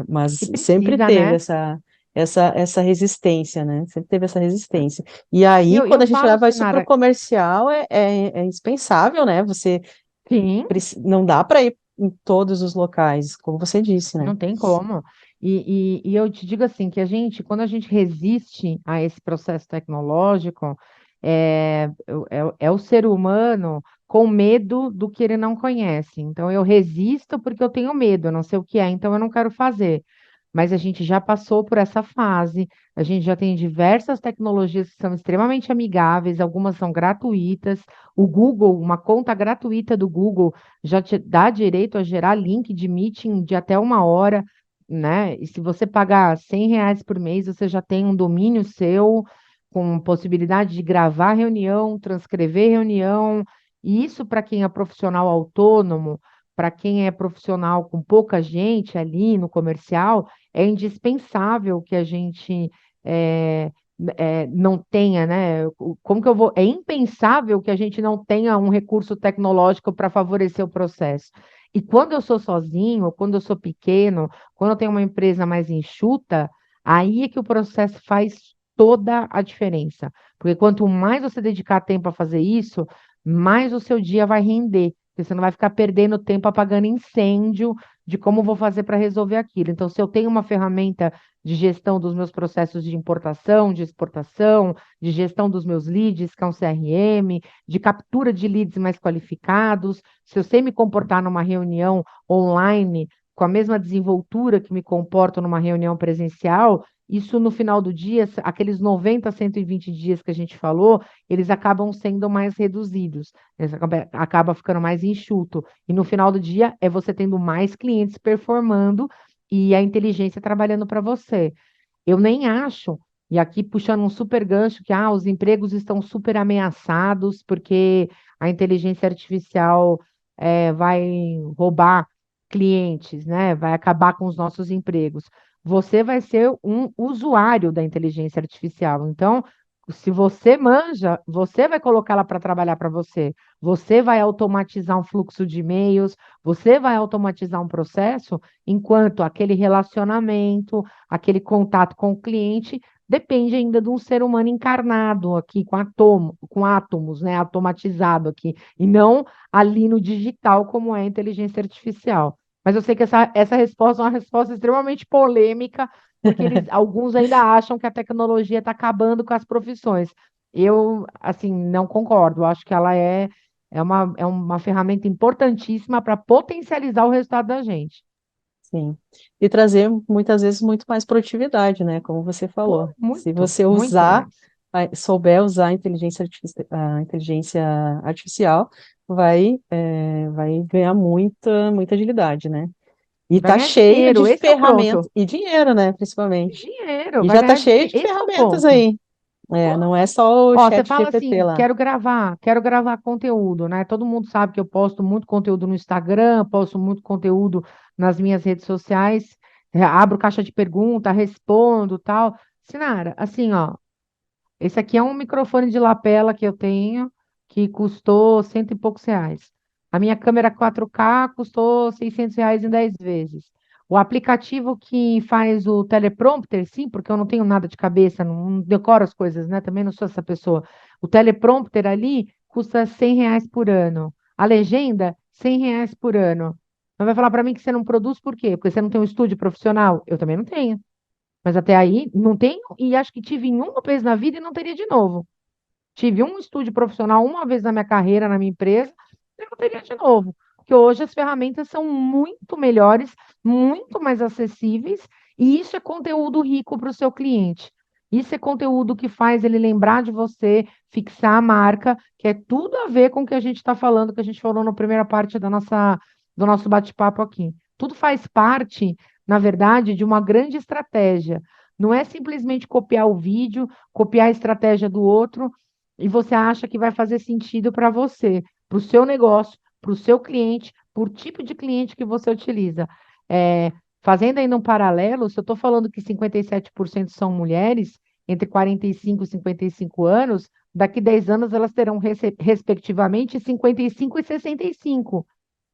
Mas e sempre precisa, teve né? essa resistência, né? Sempre teve essa resistência. E E aí, eu quando a gente falo, leva isso para o Sinara, comercial, é indispensável, né? Você sim, não dá para ir em todos os locais, como você disse, né? não tem como. E eu te digo assim, que quando a gente resiste a esse processo tecnológico, é o ser humano com medo do que ele não conhece. Então, eu resisto porque eu tenho medo, eu não sei o que é, então eu não quero fazer. Mas a gente já passou por essa fase, a gente já tem diversas tecnologias que são extremamente amigáveis, algumas são gratuitas. O Google, uma conta gratuita do Google, já te dá direito a gerar link de meeting de até 1 hora, né? E se você pagar R$ 100 por mês, você já tem um domínio seu, com possibilidade de gravar reunião, transcrever reunião. E isso para quem é profissional autônomo, para quem é profissional com pouca gente ali no comercial, é indispensável que a gente eh, não tenha, né? Como que eu vou? É impensável que a gente não tenha um recurso tecnológico para favorecer o processo. E quando eu sou sozinho, quando eu sou pequeno, quando eu tenho uma empresa mais enxuta, aí é que o processo faz toda a diferença. Porque quanto mais você dedicar tempo a fazer isso, mais o seu dia vai render. Porque você não vai ficar perdendo tempo apagando incêndio de como vou fazer para resolver aquilo. Então, se eu tenho uma ferramenta de gestão dos meus processos de importação, de exportação, de gestão dos meus leads, que é um CRM, de captura de leads mais qualificados, se eu sei me comportar numa reunião online com a mesma desenvoltura que me comporto numa reunião presencial, isso no final do dia, aqueles 90, 120 dias que a gente falou, eles acabam sendo mais reduzidos, acaba ficando mais enxuto. E no final do dia é você tendo mais clientes performando e a inteligência trabalhando para você. Eu nem acho, e aqui puxando um super gancho, que os empregos estão super ameaçados porque a inteligência artificial vai roubar clientes, né? Vai acabar com os nossos empregos. Você vai ser um usuário da inteligência artificial. Então, se você manja, você vai colocá-la para trabalhar para você. Você vai automatizar um fluxo de e-mails, você vai automatizar um processo, enquanto aquele relacionamento, aquele contato com o cliente depende ainda de um ser humano encarnado aqui, com átomos, né, automatizado aqui, e não ali no digital, como é a inteligência artificial. Mas eu sei que essa resposta é uma resposta extremamente polêmica, porque alguns ainda acham que a tecnologia está acabando com as profissões. Eu, assim, não concordo. Eu acho que ela é uma ferramenta importantíssima para potencializar o resultado da gente. Sim. E trazer muitas vezes muito mais produtividade, né? Como você falou. Se Muito, você muito usar, mais. souber usar a inteligência artificial, vai ganhar muita agilidade, né? E Vai tá ganhar cheio de dinheiro, esse é o ferramentas, pronto. e dinheiro, né? Principalmente. Dinheiro, E vai já tá ganhar cheio dinheiro. de Esse é o ferramentas ponto. aí. Não é só o Ó, você chat fala GPT assim, lá. quero gravar conteúdo, né? Todo mundo sabe que eu posto muito conteúdo no Instagram, posto muito conteúdo nas minhas redes sociais, abro caixa de pergunta, respondo, tal. Sinara, assim, ó, esse aqui é um microfone de lapela que eu tenho, que custou cento e poucos reais. A minha câmera 4K custou R$ 600 em 10 vezes. O aplicativo que faz o teleprompter, sim, porque eu não tenho nada de cabeça, não decoro as coisas, né? Também não sou essa pessoa. O teleprompter ali custa R$ 100 por ano. A legenda, R$ 100 por ano. Mas vai falar para mim que você não produz por quê? Porque você não tem um estúdio profissional? Eu também não tenho. Mas até aí não tenho, e acho que tive em uma vez na vida e não teria de novo. Tive um estúdio profissional uma vez na minha carreira, na minha empresa, e não teria de novo. Porque hoje as ferramentas são muito melhores, muito mais acessíveis, e isso é conteúdo rico para o seu cliente. Isso é conteúdo que faz ele lembrar de você, fixar a marca, que é tudo a ver com o que a gente está falando, que a gente falou na primeira parte do nosso bate-papo aqui. Tudo faz parte, na verdade, de uma grande estratégia. Não é simplesmente copiar o vídeo, copiar a estratégia do outro e você acha que vai fazer sentido para você, para o seu negócio, para o seu cliente, por tipo de cliente que você utiliza. É, fazendo ainda um paralelo, se eu estou falando que 57% são mulheres, entre 45 e 55 anos, daqui 10 anos elas terão, respectivamente, 55 e 65.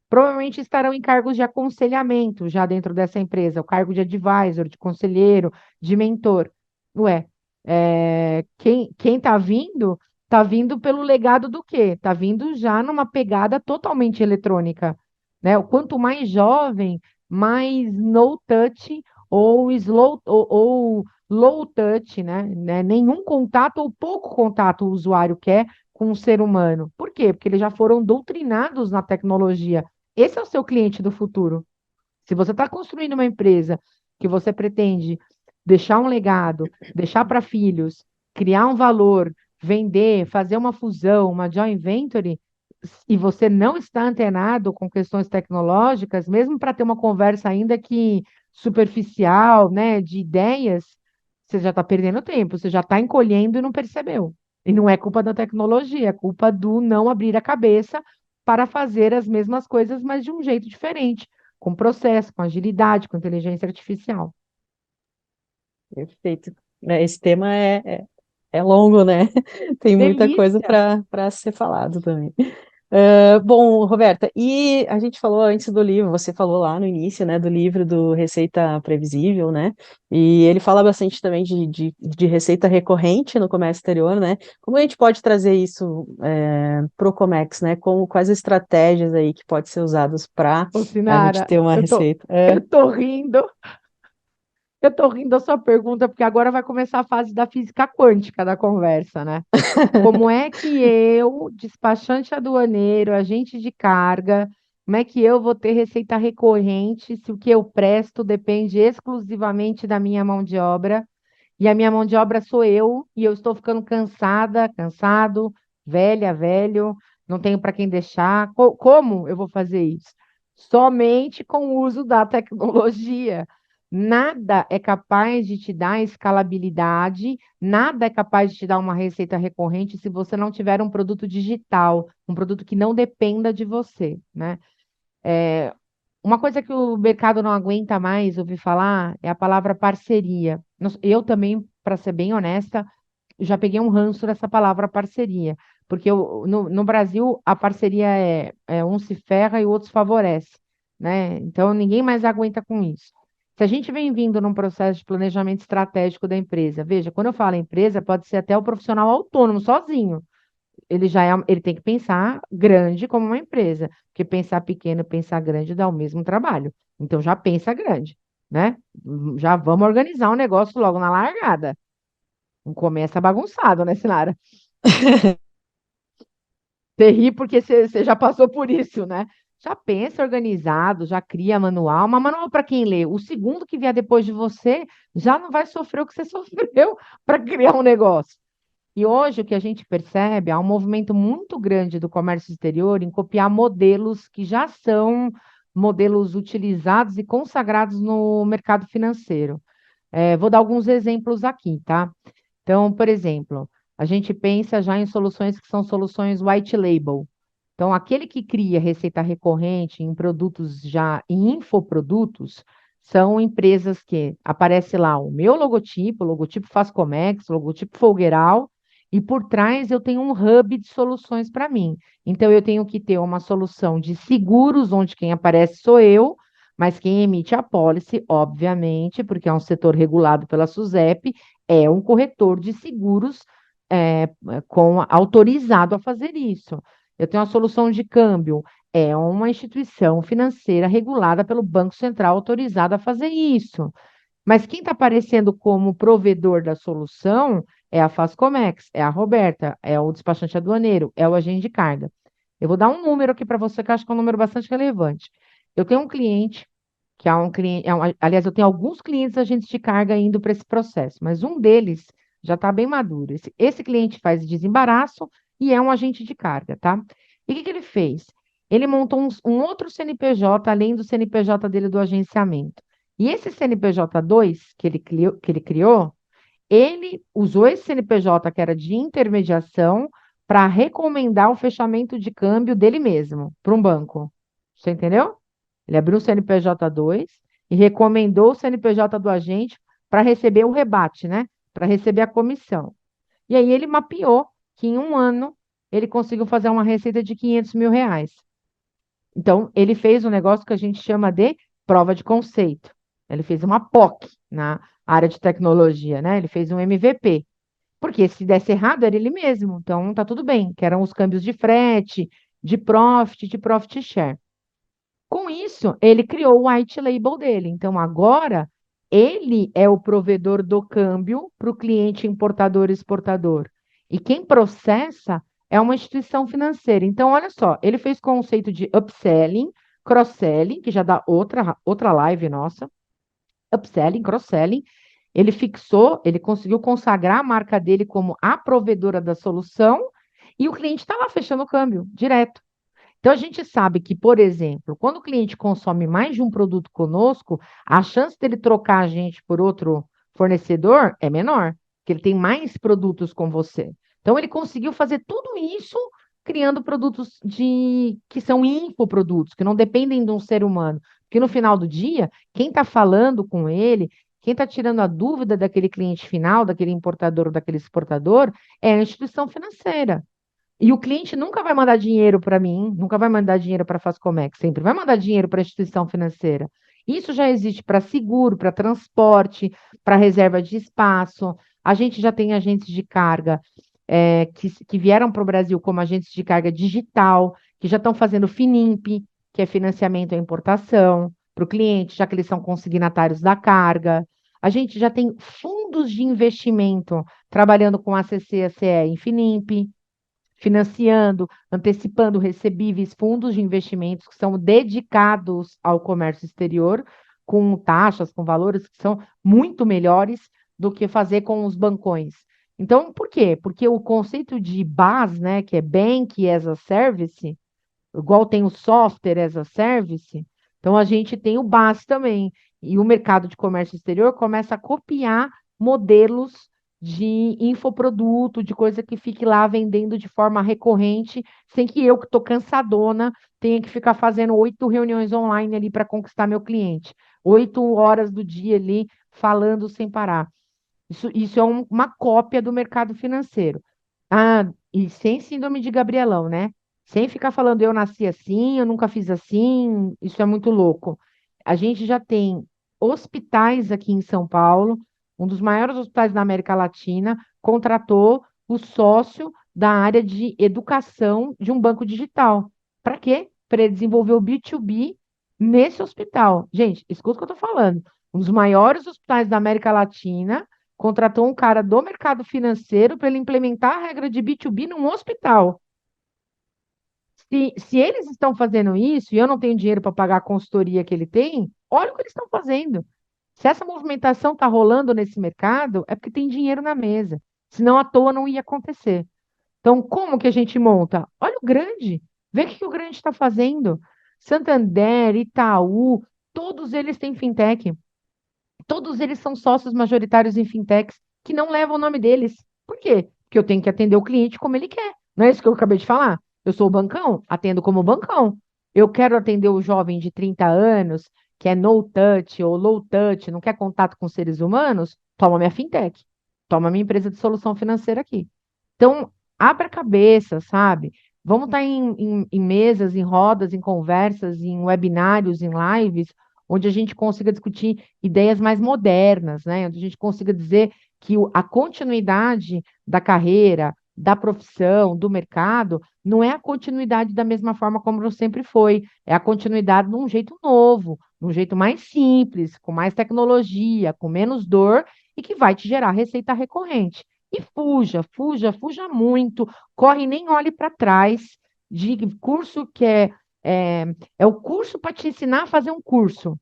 Provavelmente estarão em cargos de aconselhamento já dentro dessa empresa, o cargo de advisor, de conselheiro, de mentor. Ué, quem está vindo pelo legado do quê? Está vindo já numa pegada totalmente eletrônica, né? O quanto mais jovem, mais no touch ou slow ou low touch, né? Nenhum contato ou pouco contato o usuário quer com o ser humano. Por quê? Porque eles já foram doutrinados na tecnologia. Esse é o seu cliente do futuro. Se você está construindo uma empresa que você pretende deixar um legado, deixar para filhos, criar um valor, vender, fazer uma fusão, uma joint venture, e você não está antenado com questões tecnológicas, mesmo para ter uma conversa ainda que superficial, né, de ideias, você já está perdendo tempo, você já está encolhendo e não percebeu. E não é culpa da tecnologia, é culpa do não abrir a cabeça para fazer as mesmas coisas, mas de um jeito diferente, com processo, com agilidade, com inteligência artificial. Perfeito. Esse tema é longo, né? Tem muita coisa Delícia! para ser falado também. Bom, Roberta, e a gente falou antes do livro, você falou lá no início, né, do livro do Receita Previsível, né? E ele fala bastante também de receita recorrente no comércio exterior, né? Como a gente pode trazer isso para o Comex, né? Quais estratégias aí que podem ser usadas para Ô, a gente Sinara, ter uma receita? eu tô rindo da sua pergunta, porque agora vai começar a fase da física quântica da conversa, né? Como é que eu, despachante aduaneiro, agente de carga, como é que eu vou ter receita recorrente se o que eu presto depende exclusivamente da minha mão de obra? E a minha mão de obra sou eu, e eu estou ficando cansada, cansado, velha, velho, não tenho para quem deixar. Como eu vou fazer isso? Somente com o uso da tecnologia. Nada é capaz de te dar escalabilidade, nada é capaz de te dar uma receita recorrente se você não tiver um produto digital, um produto que não dependa de você, né? Uma coisa que o mercado não aguenta mais ouvir falar é a palavra parceria. Eu também, para ser bem honesta, já peguei um ranço dessa palavra parceria, porque no Brasil a parceria é um se ferra e o outro se favorece, né? Então ninguém mais aguenta com isso. Se a gente vem vindo num processo de planejamento estratégico da empresa, veja, quando eu falo empresa, pode ser até o profissional autônomo, sozinho. Ele tem que pensar grande como uma empresa, porque pensar pequeno, pensar grande dá o mesmo trabalho. Então já pensa grande, né? Já vamos organizar um negócio logo na largada. Não começa bagunçado, né, Sinara? Você ri porque você já passou por isso, né? Já pensa organizado, já cria manual, mas manual para quem lê. O segundo que vier depois de você já não vai sofrer o que você sofreu para criar um negócio. E hoje o que a gente percebe há um movimento muito grande do comércio exterior em copiar modelos que já são modelos utilizados e consagrados no mercado financeiro. Vou dar alguns exemplos aqui, tá? Então, por exemplo, a gente pensa já em soluções que são soluções white label. Então, aquele que cria receita recorrente em produtos já, em infoprodutos, são empresas que aparece lá o logotipo Fascomex, logotipo Folgueral, e por trás eu tenho um hub de soluções para mim. Então, eu tenho que ter uma solução de seguros, onde quem aparece sou eu, mas quem emite a pólice, obviamente, porque é um setor regulado pela SUSEP, é um corretor de seguros autorizado a fazer isso. Eu tenho uma solução de câmbio, é uma instituição financeira regulada pelo Banco Central autorizada a fazer isso. Mas quem está aparecendo como provedor da solução é a Fascomex, é a Roberta, é o despachante aduaneiro, é o agente de carga. Eu vou dar um número aqui para você que eu acho que é um número bastante relevante. Eu tenho um cliente, que é um cliente, aliás, eu tenho alguns clientes agentes de carga indo para esse processo, mas um deles já está bem maduro. Esse cliente faz desembaraço e é um agente de carga, tá? E o que ele fez? Ele montou um outro CNPJ, além do CNPJ dele do agenciamento. E esse CNPJ 2 que ele criou, ele usou esse CNPJ que era de intermediação para recomendar o fechamento de câmbio dele mesmo para um banco. Você entendeu? Ele abriu o CNPJ 2 e recomendou o CNPJ do agente para receber o rebate, né? Para receber a comissão. E aí ele mapeou que em um ano ele conseguiu fazer uma receita de R$ 500 mil. Então, ele fez um negócio que a gente chama de prova de conceito. Ele fez uma POC na área de tecnologia, né? Ele fez um MVP. Porque se desse errado, era ele mesmo. Então, tá tudo bem, que eram os câmbios de frete, de profit share. Com isso, ele criou o white label dele. Então, agora, ele é o provedor do câmbio para o cliente importador e exportador. E quem processa é uma instituição financeira. Então, olha só, ele fez conceito de upselling, cross-selling, que já dá outra live nossa, upselling, cross-selling. Ele fixou, ele conseguiu consagrar a marca dele como a provedora da solução e o cliente está lá fechando o câmbio direto. Então, a gente sabe que, por exemplo, quando o cliente consome mais de um produto conosco, a chance dele trocar a gente por outro fornecedor é menor, porque ele tem mais produtos com você. Então, ele conseguiu fazer tudo isso criando produtos que são infoprodutos, que não dependem de um ser humano. Porque no final do dia, quem está falando com ele, quem está tirando a dúvida daquele cliente final, daquele importador ou daquele exportador, é a instituição financeira. E o cliente nunca vai mandar dinheiro para mim, nunca vai mandar dinheiro para a Fascomex, sempre vai mandar dinheiro para a instituição financeira. Isso já existe para seguro, para transporte, para reserva de espaço. A gente já tem agentes de carga que vieram para o Brasil como agentes de carga digital, que já estão fazendo FINIMP, que é financiamento à importação, para o cliente, já que eles são consignatários da carga. A gente já tem fundos de investimento trabalhando com ACC, ACE em FINIMP, financiando, antecipando recebíveis, fundos de investimentos que são dedicados ao comércio exterior, com taxas, com valores que são muito melhores do que fazer com os bancões. Então, por quê? Porque o conceito de BaaS, né, que é Bank as a Service, igual tem o Software as a Service, então a gente tem o BaaS também. E o mercado de comércio exterior começa a copiar modelos de infoproduto, de coisa que fique lá vendendo de forma recorrente, sem que eu, que estou cansadona, tenha que ficar fazendo 8 reuniões online ali para conquistar meu cliente. 8 horas do dia ali falando sem parar. Isso é uma cópia do mercado financeiro. Ah, e sem síndrome de Gabrielão, né? Sem ficar falando eu nasci assim, eu nunca fiz assim, isso é muito louco. A gente já tem hospitais aqui em São Paulo, um dos maiores hospitais da América Latina, contratou o sócio da área de educação de um banco digital. Para quê? Para ele desenvolver o B2B nesse hospital. Gente, escuta o que eu estou falando. Um dos maiores hospitais da América Latina contratou um cara do mercado financeiro para ele implementar a regra de B2B num hospital. Se eles estão fazendo isso e eu não tenho dinheiro para pagar a consultoria que ele tem, olha o que eles estão fazendo. Se essa movimentação está rolando nesse mercado, é porque tem dinheiro na mesa. Senão à toa não ia acontecer. Então, como que a gente monta? Olha o grande. Vê o que o grande está fazendo. Santander, Itaú, todos eles têm fintech. Todos eles são sócios majoritários em fintechs que não levam o nome deles. Por quê? Porque eu tenho que atender o cliente como ele quer. Não é isso que eu acabei de falar? Eu sou o bancão, atendo como bancão. Eu quero atender o jovem de 30 anos, que é no touch ou low touch, não quer contato com seres humanos, toma minha fintech. Toma minha empresa de solução financeira aqui. Então, abra a cabeça, sabe? Vamos estar em mesas, em rodas, em conversas, em webinários, em lives, onde a gente consiga discutir ideias mais modernas, né? Onde a gente consiga dizer que a continuidade da carreira, da profissão, do mercado, não é a continuidade da mesma forma como sempre foi, é a continuidade de um jeito novo, de um jeito mais simples, com mais tecnologia, com menos dor e que vai te gerar receita recorrente. E fuja, fuja, fuja muito, corre e nem olhe para trás de curso que é, é o curso para te ensinar a fazer um curso,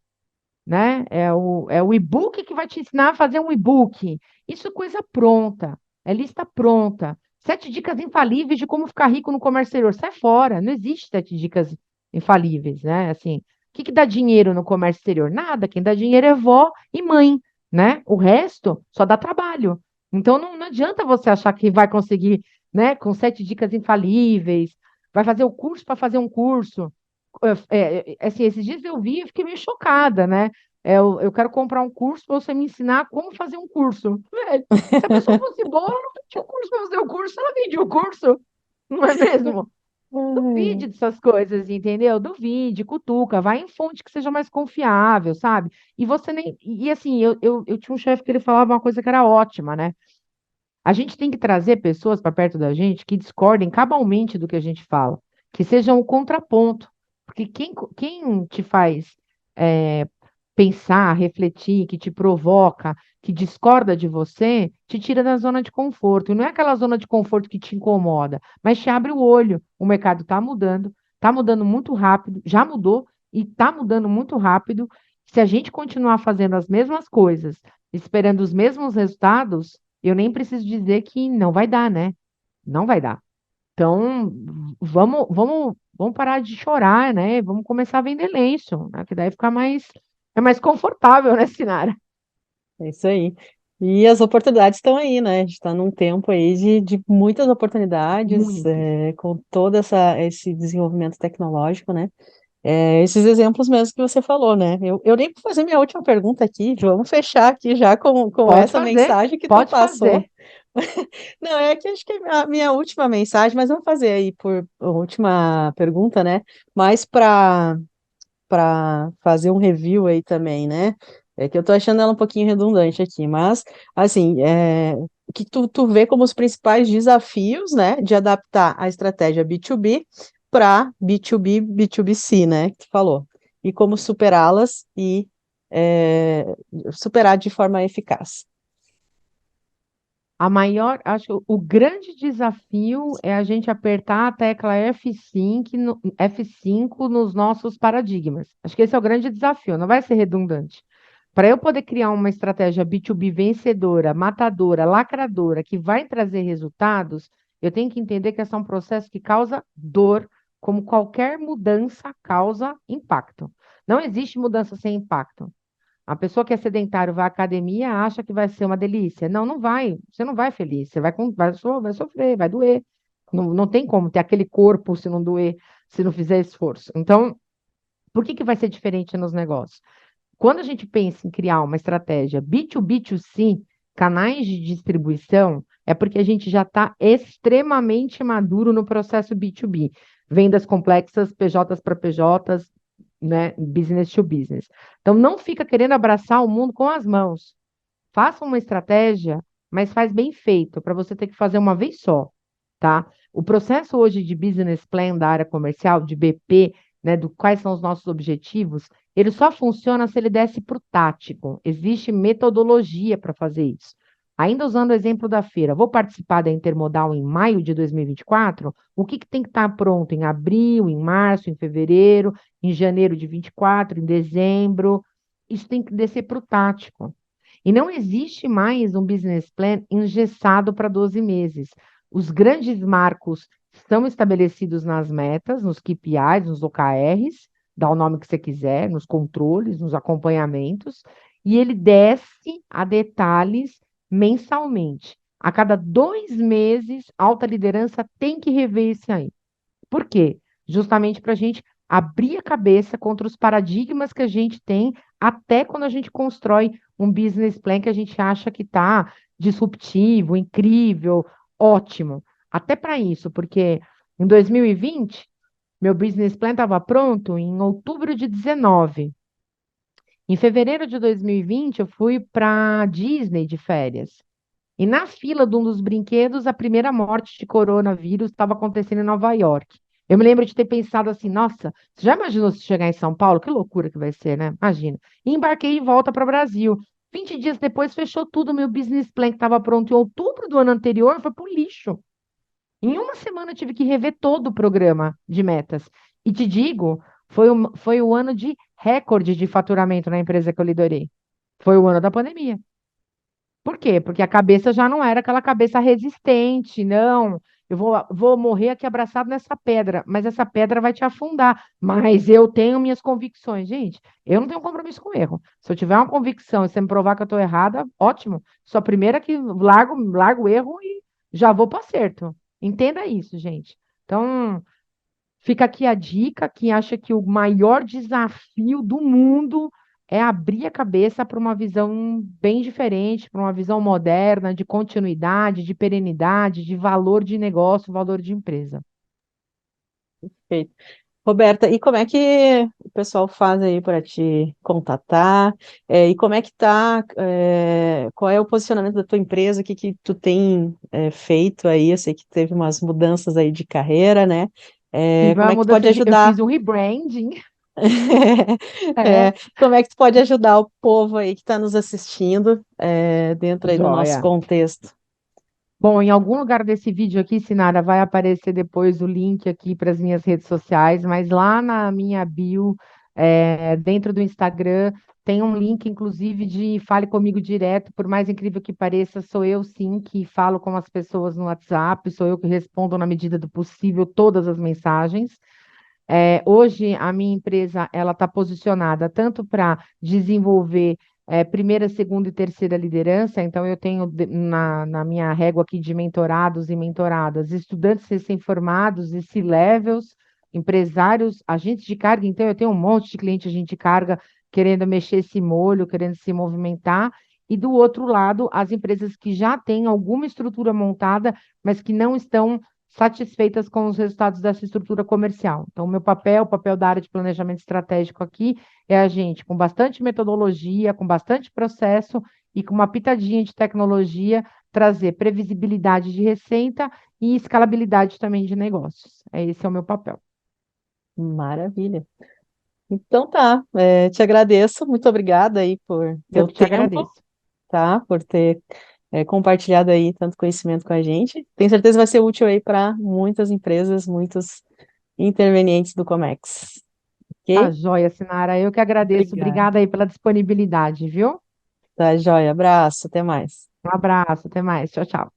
né? É o e-book que vai te ensinar a fazer um e-book. Isso é coisa pronta, é lista pronta. 7 dicas infalíveis de como ficar rico no comércio exterior. Sai fora, não existe 7 dicas infalíveis, né? Assim, o que que dá dinheiro no comércio exterior? Nada, quem dá dinheiro é vó e mãe, né? O resto só dá trabalho. Então não adianta você achar que vai conseguir, né, com 7 dicas infalíveis, vai fazer o curso para fazer um curso. Assim, esses dias eu vi e fiquei meio chocada, né? Eu quero comprar um curso para você me ensinar como fazer um curso. Velho, se a pessoa fosse boa, ela não vendia o curso para fazer o curso, ela vendia o curso, não é mesmo? Ai, Duvide dessas coisas, entendeu? Duvide, cutuca, vai em fonte que seja mais confiável, sabe? E você nem. E assim, eu tinha um chefe que ele falava uma coisa que era ótima, né? A gente tem que trazer pessoas para perto da gente que discordem cabalmente do que a gente fala, que sejam o contraponto. Porque quem te faz é, pensar, refletir, que te provoca, que discorda de você, te tira da zona de conforto. E não é aquela zona de conforto que te incomoda, mas te abre o olho. O mercado está mudando muito rápido, já mudou e está mudando muito rápido. Se a gente continuar fazendo as mesmas coisas, esperando os mesmos resultados, eu nem preciso dizer que não vai dar, né? Não vai dar. Então, vamos parar de chorar, né? Vamos começar a vender lenço, né? Que daí fica mais confortável, né, Sinara? é isso aí. E as oportunidades estão aí, né? A gente está num tempo aí de muitas oportunidades, Muitas. com todo esse desenvolvimento tecnológico, né? Esses exemplos mesmo que você falou, né? Eu nem vou fazer minha última pergunta aqui, vamos fechar aqui já com Pode essa fazer, mensagem que tu pode passou. fazer. Não, é que acho que é a minha última mensagem, mas vamos fazer aí por última pergunta, né? Mas para fazer um review aí também, né? É que eu tô achando ela um pouquinho redundante aqui, mas assim, o que tu vê como os principais desafios, né, de adaptar a estratégia B2B para B2B, B2BC, né, que tu falou, e como superá-las e é, superar de forma eficaz. Acho que o grande desafio é a gente apertar a tecla F5, F5 nos nossos paradigmas. Acho que esse é o grande desafio, não vai ser redundante. Para eu poder criar uma estratégia B2B vencedora, matadora, lacradora, que vai trazer resultados, eu tenho que entender que esse é um processo que causa dor, como qualquer mudança causa impacto. Não existe mudança sem impacto. A pessoa que é sedentário, vai à academia, acha que vai ser uma delícia. Não, não vai. Você não vai feliz. Você vai sofrer, vai doer. Não tem como ter aquele corpo se não doer, se não fizer esforço. Então, por que vai ser diferente nos negócios? Quando a gente pensa em criar uma estratégia B2B2C, canais de distribuição, é porque a gente já está extremamente maduro no processo B2B. Vendas complexas, PJs para PJs, né? Business to business. Então, não fica querendo abraçar o mundo com as mãos. Faça uma estratégia, mas faz bem feito, para você ter que fazer uma vez só, tá? O processo hoje de business plan da área comercial, de BP, né, do quais são os nossos objetivos, ele só funciona se ele desce para o tático. Existe metodologia para fazer isso. Ainda usando o exemplo da feira, vou participar da Intermodal em maio de 2024. O que tem que estar pronto em abril, em março, em fevereiro, em janeiro de 24, em dezembro? Isso tem que descer para o tático. E não existe mais um business plan engessado para 12 meses. Os grandes marcos são estabelecidos nas metas, nos KPIs, nos OKRs, dá o nome que você quiser, nos controles, nos acompanhamentos, e ele desce a detalhes mensalmente. A cada 2 meses, a alta liderança tem que rever isso aí. Por quê? Justamente para a gente abrir a cabeça contra os paradigmas que a gente tem, até quando a gente constrói um business plan que a gente acha que está disruptivo, incrível, ótimo. Até para isso, porque em 2020, meu business plan estava pronto em outubro de 19. Em fevereiro de 2020, eu fui para Disney de férias. E na fila de um dos brinquedos, a primeira morte de coronavírus estava acontecendo em Nova York. Eu me lembro de ter pensado assim, nossa, você já imaginou se chegar em São Paulo? Que loucura que vai ser, né? Imagina. E embarquei de volta para o Brasil. 20 dias depois, fechou tudo. Meu business plan que estava pronto em outubro do ano anterior foi para o lixo. Em uma semana, eu tive que rever todo o programa de metas. E te digo, foi o ano de recorde de faturamento na empresa que eu liderei. Foi o ano da pandemia. Por quê? Porque a cabeça já não era aquela cabeça resistente, não. Eu vou morrer aqui abraçado nessa pedra, mas essa pedra vai te afundar. Mas eu tenho minhas convicções. Gente, eu não tenho compromisso com erro. Se eu tiver uma convicção e você me provar que eu estou errada, ótimo. Sou a primeira que largo o erro e já vou para o acerto. Entenda isso, gente. Então, fica aqui a dica, que acha que o maior desafio do mundo é abrir a cabeça para uma visão bem diferente, para uma visão moderna, de continuidade, de perenidade, de valor de negócio, valor de empresa. Perfeito. Roberta, e como é que o pessoal faz aí para te contatar? E como é que tá? Qual é o posicionamento da tua empresa? O que que tu tem feito aí? Eu sei que teve umas mudanças aí de carreira, né? Tive Como uma é que tu pode mudança de. Eu ajudar? fiz um rebranding. É, É, como é que tu pode ajudar o povo aí que está nos assistindo, dentro aí do nosso joia. contexto? Bom, em algum lugar desse vídeo aqui, Sinara, vai aparecer depois o link aqui para as minhas redes sociais, mas lá na minha bio, dentro do Instagram, tem um link, inclusive, de fale comigo direto. Por mais incrível que pareça, sou eu sim que falo com as pessoas no WhatsApp, sou eu que respondo na medida do possível todas as mensagens. Hoje, a minha empresa ela está posicionada tanto para desenvolver primeira, segunda e terceira liderança. Então, eu tenho na minha régua aqui de mentorados e mentoradas, estudantes recém-formados e C-levels, empresários, agentes de carga. Então, eu tenho um monte de cliente agente de carga querendo mexer esse molho, querendo se movimentar. E do outro lado, as empresas que já têm alguma estrutura montada, mas que não estão satisfeitas com os resultados dessa estrutura comercial. Então, o papel da área de planejamento estratégico aqui é a gente, com bastante metodologia, com bastante processo e com uma pitadinha de tecnologia, trazer previsibilidade de receita e escalabilidade também de negócios. Esse é o meu papel. Maravilha. Então tá, te agradeço, muito obrigada aí por Eu teu que te tempo, agradeço. tá? Por ter compartilhado aí tanto conhecimento com a gente. Tenho certeza que vai ser útil aí para muitas empresas, muitos intervenientes do Comex, Tá ok? joia, Sinara. Eu que agradeço. Obrigada. Obrigada aí pela disponibilidade, viu? Tá, joia. Abraço, até mais. Um abraço, até mais. Tchau, tchau.